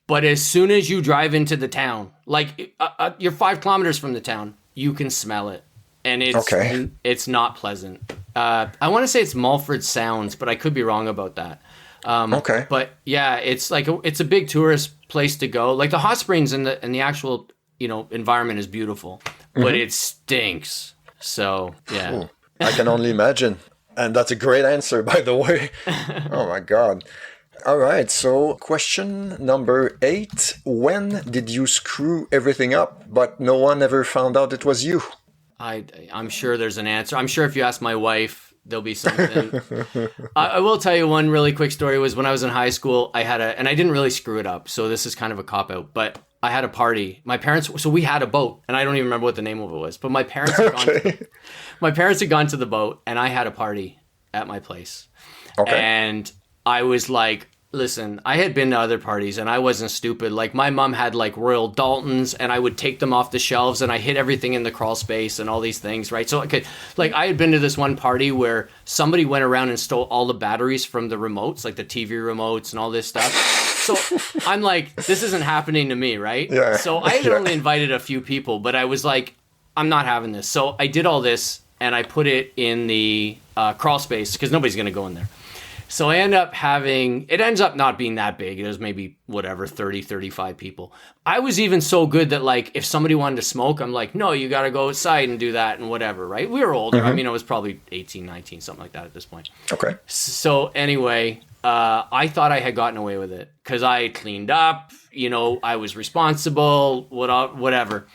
But as soon as you drive into the town, like you're 5 kilometers from the town, you can smell it, and it's not pleasant. I want to say it's Mulford Sounds, but I could be wrong about that. But yeah, it's like it's a big tourist place to go. Like the hot springs and the actual environment is beautiful, but it stinks. So yeah,
Cool. I can only imagine, and that's a great answer, by the way. Oh my God. All right, so question number 8. When did you screw everything up, but no one ever found out it was you?
I'm sure there's an answer. I'm sure if you ask my wife, there'll be something. I will tell you one really quick story was when I was in high school, and I didn't really screw it up, so this is kind of a cop-out, but I had a party. So we had a boat, and I don't even remember what the name of it was, but my parents had gone to the boat, and I had a party at my place. Okay. And I was like, listen, I had been to other parties and I wasn't stupid. Like my mom had like Royal Daltons and I would take them off the shelves and I hid everything in the crawl space and all these things, right? So I had been to this one party where somebody went around and stole all the batteries from the remotes, like the TV remotes and all this stuff. So I'm like, this isn't happening to me, right? Yeah. So I had only invited a few people, but I was like, I'm not having this. So I did all this and I put it in the crawl space because nobody's going to go in there. So it ends up not being that big. It was maybe 30, 35 people. I was even so good that like, if somebody wanted to smoke, I'm like, no, you got to go outside and do that and whatever, right? We were older. Mm-hmm. I mean, I was probably 18, 19, something like that at this point. Okay. So anyway, I thought I had gotten away with it because I cleaned up, I was responsible, whatever.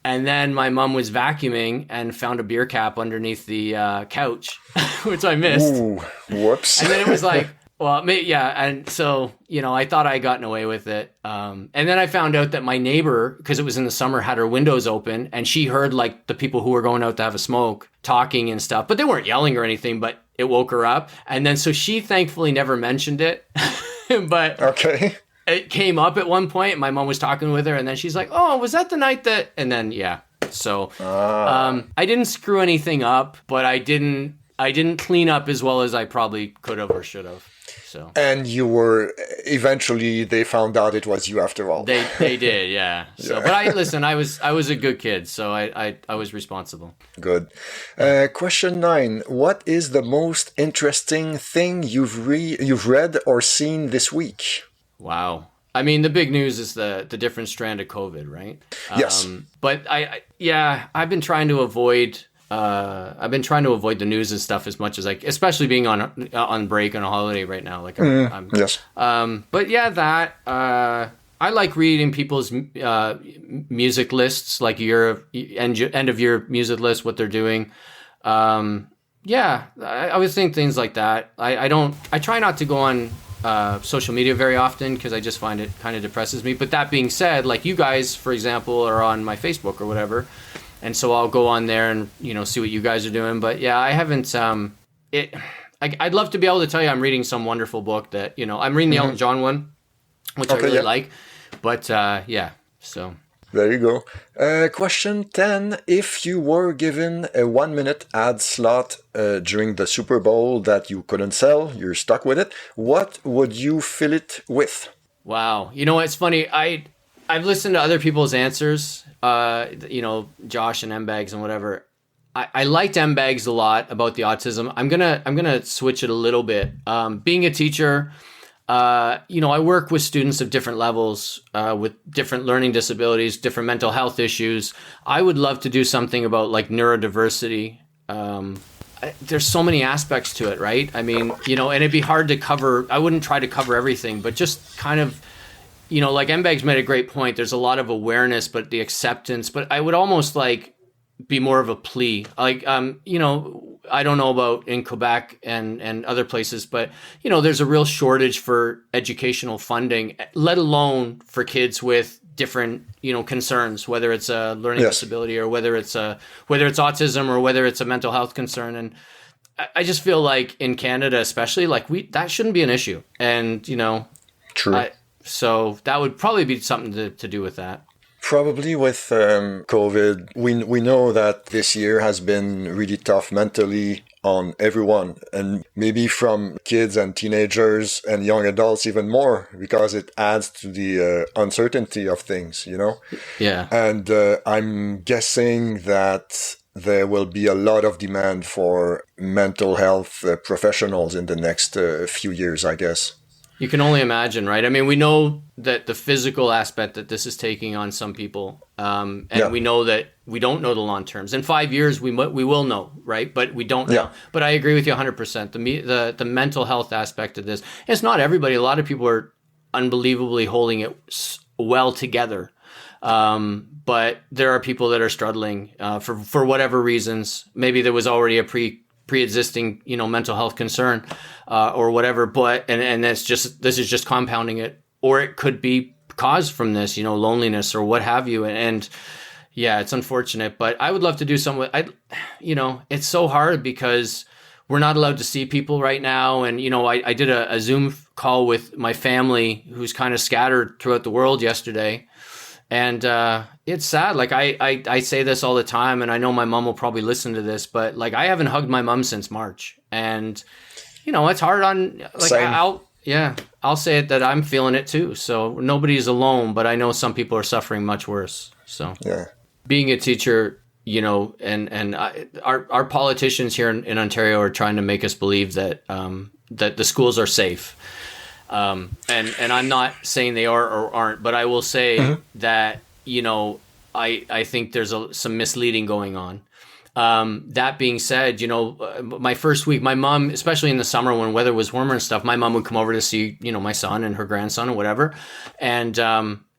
And then my mom was vacuuming and found a beer cap underneath the couch, which I missed. Ooh, whoops. And then it was like, and so, I thought I had gotten away with it. And then I found out that my neighbor, because it was in the summer, had her windows open and she heard like the people who were going out to have a smoke talking and stuff, but they weren't yelling or anything, but it woke her up. And then, so she thankfully never mentioned it, but okay. It came up at one point. My mom was talking with her and then she's like, oh, was that the night that, and then, yeah. So, I didn't screw anything up, but I didn't clean up as well as I probably could have or should have. So. And
eventually they found out it was you after all.
They did, yeah. So, but I was a good kid, so I was responsible.
Good. Question 9. What is the most interesting thing you've read or seen this week?
Wow. I mean, the big news is the different strand of COVID, right?
Yes.
But I've been trying to avoid the news and stuff as much as especially being on break on a holiday right now. Like, yes. But yeah, I like reading people's music lists, like your end of year music list, what they're doing. I would think things like that. I try not to go on social media very often because I just find it kind of depresses me. But that being said, like you guys, for example, are on my Facebook or whatever. And so I'll go on there and, see what you guys are doing. But yeah, I haven't, I'd love to be able to tell you I'm reading some wonderful book that, I'm reading the Elton John one, which I really like. But so.
There you go. Question 10. If you were given a 1-minute ad slot during the Super Bowl that you couldn't sell, you're stuck with it, what would you fill it with?
Wow. It's funny. I've listened to other people's answers, Josh and M-Bags and whatever. I liked M-Bags a lot about the autism. I'm gonna switch it a little bit. Being a teacher, I work with students of different levels, with different learning disabilities, different mental health issues. I would love to do something about like neurodiversity. There's so many aspects to it, right? I mean, and it'd be hard to cover. I wouldn't try to cover everything, but just kind of, like M-Bags made a great point. There's a lot of awareness, but the acceptance, but I would almost like be more of a plea. Like, I don't know about in Quebec and other places, but, there's a real shortage for educational funding, let alone for kids with different, concerns, whether it's a learning disability or whether it's autism or whether it's a mental health concern. And I just feel like in Canada, especially, like that shouldn't be an issue. And,
True.
So that would probably be something to do with that.
Probably with COVID, we know that this year has been really tough mentally on everyone, and maybe from kids and teenagers and young adults even more, because it adds to the uncertainty of things, you know?
Yeah.
And I'm guessing that there will be a lot of demand for mental health professionals in the next few years, I guess.
You can only imagine, right? I mean, we know that the physical aspect that this is taking on some people, and we know that we don't know the long terms. In 5 years, we will know, right? But we don't know. But I agree with you 100%. The mental health aspect of this, it's not everybody. A lot of people are unbelievably holding it well together. But there are people that are struggling for whatever reasons. Maybe there was already a pre-existing, mental health concern or whatever. But and this is just compounding it, or it could be caused from this, loneliness or what have you. And yeah, it's unfortunate. But I would love to do some. It's so hard because we're not allowed to see people right now. And I did a Zoom call with my family, who's kind of scattered throughout the world yesterday. And it's sad. Like I say this all the time, and I know my mom will probably listen to this, but like I haven't hugged my mom since March, and it's hard on. Like Same. I'll say it that I'm feeling it too. So nobody's alone, but I know some people are suffering much worse. So being a teacher, our politicians here in Ontario are trying to make us believe that that the schools are safe. And I'm not saying they are or aren't, but I will say that, I think there's some misleading going on. That being said, my first week, my mom, especially in the summer when weather was warmer and stuff, my mom would come over to see, my son and her grandson or whatever. And,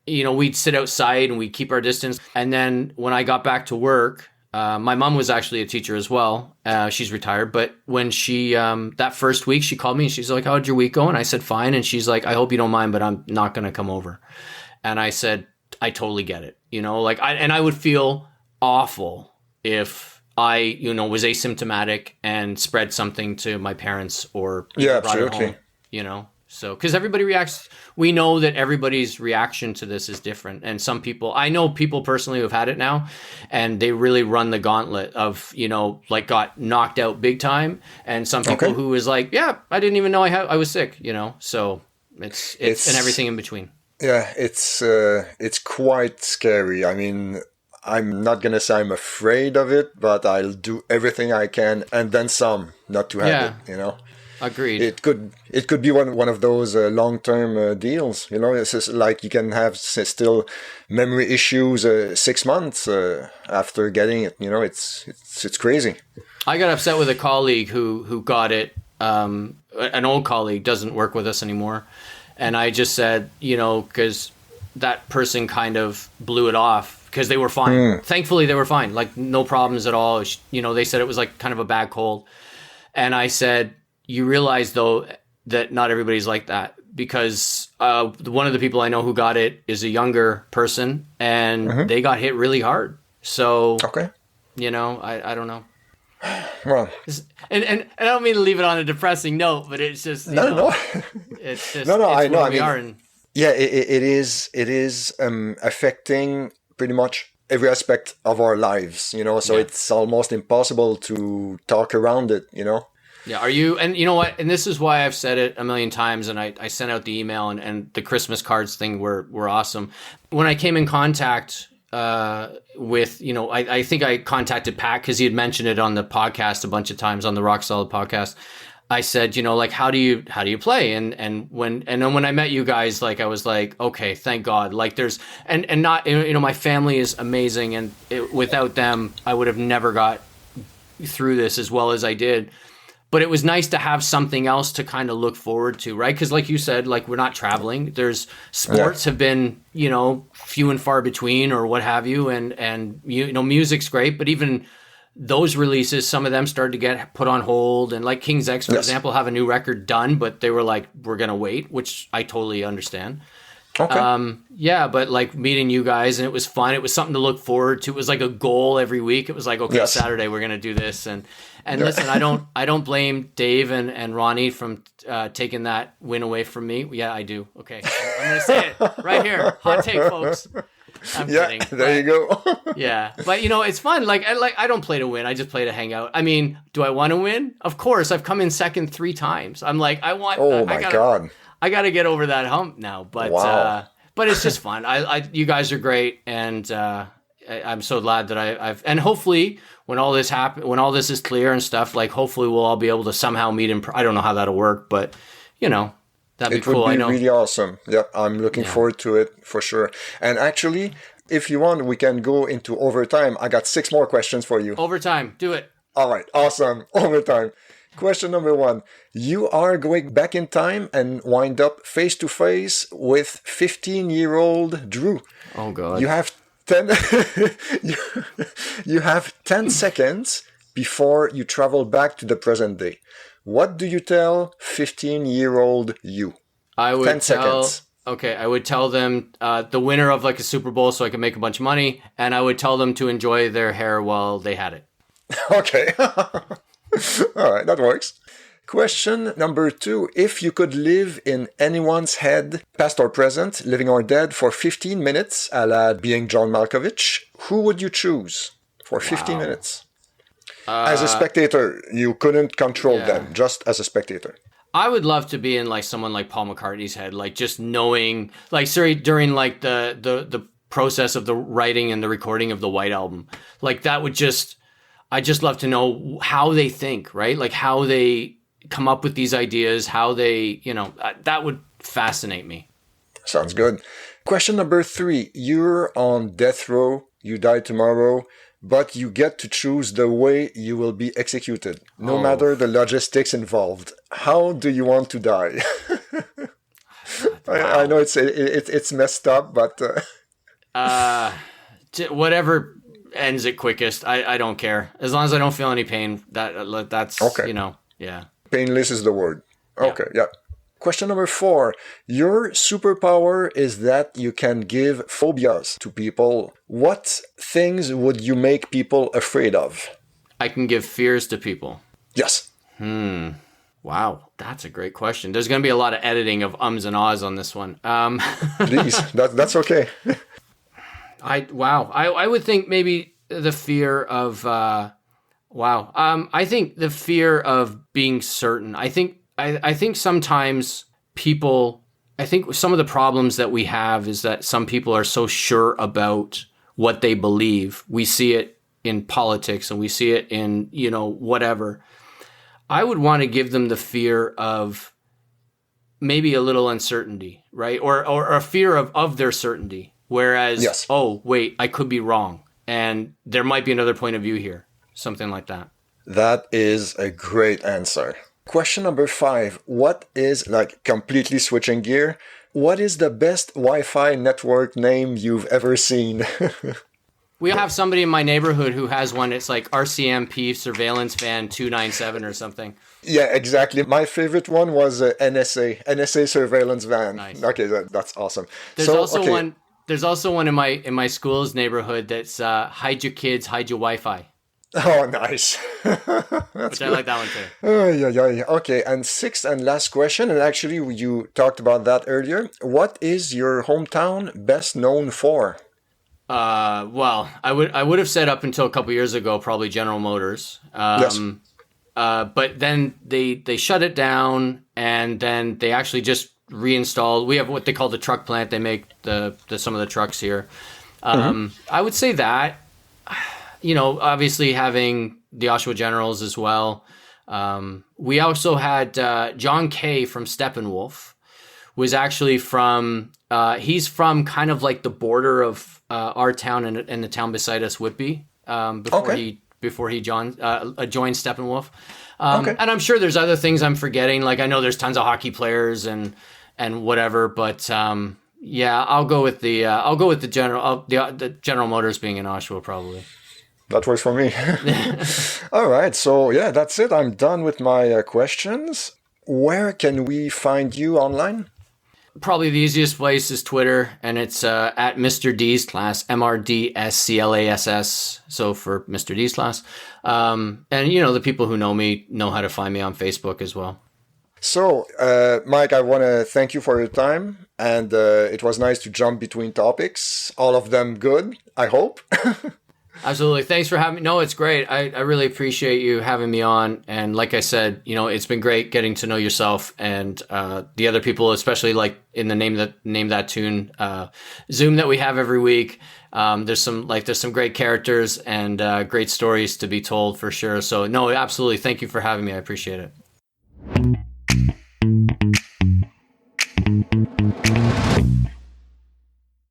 we'd sit outside and we'd keep our distance. And then when I got back to work, my mom was actually a teacher as well. She's retired, but when she, that first week she called me and she's like, "How'd your week go?" And I said, "Fine." And she's like, "I hope you don't mind, but I'm not going to come over." And I said, "I totally get it." I would feel awful if I, was asymptomatic and spread something to my parents or brought
absolutely.
It home, So, because everybody reacts, we know that everybody's reaction to this is different. And some people, I know people personally who have had it now, and they really run the gauntlet of, got knocked out big time. And some people who was like, "Yeah, I didn't even know I was sick," So it's and everything in between.
Yeah, it's quite scary. I mean, I'm not going to say I'm afraid of it, but I'll do everything I can and then some not to have it,
Agreed.
It could be one of those long-term deals. It's just like you can have still memory issues 6 months after getting it. It's crazy.
I got upset with a colleague who got it. An old colleague doesn't work with us anymore, and I just said, because that person kind of blew it off because they were fine. Thankfully, they were fine, like no problems at all. They said it was like kind of a bad cold, and I said, "You realize, though, that not everybody's like that, because one of the people I know who got it is a younger person, and they got hit really hard. So, I don't know."
Well,
and I don't mean to leave it on a depressing note, but it's just
no.
It's just
no.
It's
I know.
We are in.
Yeah, it is affecting pretty much every aspect of our lives. So it's almost impossible to talk around it.
Yeah, are you? And you know what? And this is why I've said it a million times. And I sent out the email and the Christmas cards thing were awesome. When I came in contact with, I think I contacted Pat because he had mentioned it on the podcast a bunch of times on the Rock Solid podcast. I said, how do you play? And then when I met you guys, like I was like, okay, thank God. Like there's and not my family is amazing, and without them, I would have never got through this as well as I did. But it was nice to have something else to kind of look forward to, right? Because like you said, like we're not traveling. There's sports have been, few and far between or what have you. And music's great, but even those releases, some of them started to get put on hold. And like King's X, for example, have a new record done, but they were like, we're going to wait, which I totally understand. Okay. But like meeting you guys, and it was fun. It was something to look forward to. It was like a goal every week. It was like, okay, Saturday we're gonna do this. And listen, I don't blame Dave and Ronnie from taking that win away from me. Yeah, I do. Okay, I'm gonna say it right here. Hot take, folks. I'm
Yeah,
kidding.
there you go.
Yeah, but it's fun. I don't play to win. I just play to hang out. I mean, do I want to win? Of course. I've come in second 3 times. I'm like,
Oh my God.
I gotta get over that hump now. But
Wow.
but it's just fun. You guys are great, and I'm so glad that I've and hopefully when all this when all this is clear and stuff, like hopefully we'll all be able to somehow meet in. I don't know how that'll work, but that'd be
It
cool.
would
I
be
know.
really awesome. Yeah, I'm looking forward to it for sure. And actually, if you want, we can go into overtime. I got 6 more questions for you.
Overtime, do it.
All right, awesome. Overtime. Question number 1. You are going back in time and wind up face to face with 15-year-old Drew.
Oh God.
You have 10 you have 10 seconds before you travel back to the present day. What do you tell 15-year-old you?
I would
10
tell.
seconds.
Okay, I would tell them the winner of like a Super Bowl, so I can make a bunch of money, and I would tell them to enjoy their hair while they had it.
Okay. All right, that works. Question number 2. If you could live in anyone's head, past or present, living or dead, for 15 minutes, a la being John Malkovich, who would you choose for 15 minutes? As a spectator, you couldn't control them, just as a spectator.
I would love to be in like someone like Paul McCartney's head, like just knowing, like sorry, during like the process of the writing and the recording of the White Album, like that would just, I just love to know how they think, right? Like how they come up with these ideas, how they, that would fascinate me.
Sounds good. Question number 3. You're on death row. You die tomorrow, but you get to choose the way you will be executed, no matter the logistics involved. How do you want to die? I know it's messed up, but
whatever ends it quickest, I don't care, as long as I don't feel any pain. That's
okay.
Yeah.
Painless is the word. Okay, yeah. Question number 4. Your superpower is that you can give phobias to people. What things would you make people afraid of?
I can give fears to people.
Yes.
Wow, that's a great question. There's going to be a lot of editing of ums and ahs on this one.
Please, that's okay.
I would think maybe the fear of I think the fear of being certain. I think sometimes people, I think some of the problems that we have is that some people are so sure about what they believe. We see it in politics and we see it in, whatever. I would want to give them the fear of maybe a little uncertainty, right? Or a fear of their certainty. Whereas,
yes.
Oh, wait, I could be wrong. And there might be another point of view here. Something like that.
That is a great answer. Question number 5. What is, like completely switching gear, what is the best Wi-Fi network name you've ever seen?
We have somebody in my neighborhood who has one. It's like RCMP Surveillance Van 297 or something.
Yeah, exactly. My favorite one was NSA Surveillance Van.
Nice.
Okay, that's awesome.
There's also one. There's also one in my school's neighborhood that's hide your kids, hide your Wi-Fi.
Oh, nice.
Which I like that one too.
Yeah. Okay, and 6th and last question, and actually you talked about that earlier. What is your hometown best known for?
Well, I would have said up until a couple years ago, probably General Motors.
Yes.
But then they shut it down, and then they actually just reinstalled. We have what they call the truck plant. They make some of the trucks here. I would say that. Obviously having the Oshawa Generals as well. We also had John Kay from Steppenwolf was actually from, he's from kind of like the border of our town and the town beside us, Whitby, before he joined Steppenwolf. And I'm sure there's other things I'm forgetting. Like I know there's tons of hockey players and whatever, but I'll go with the General Motors being in Oshawa probably.
That works for me. All right. So, yeah, that's it. I'm done with my questions. Where can we find you online?
Probably the easiest place is Twitter, and it's at Mr. D's Class, MRDSCLASS. So for Mr. D's Class. And, the people who know me know how to find me on Facebook as well.
So, Mike, I want to thank you for your time. And it was nice to jump between topics, all of them good, I hope.
Absolutely. Thanks for having me. No, it's great. I really appreciate you having me on. And like I said, it's been great getting to know yourself and the other people, especially like in the Name That Tune Zoom that we have every week. There's some great characters and great stories to be told for sure. So no, absolutely. Thank you for having me. I appreciate it.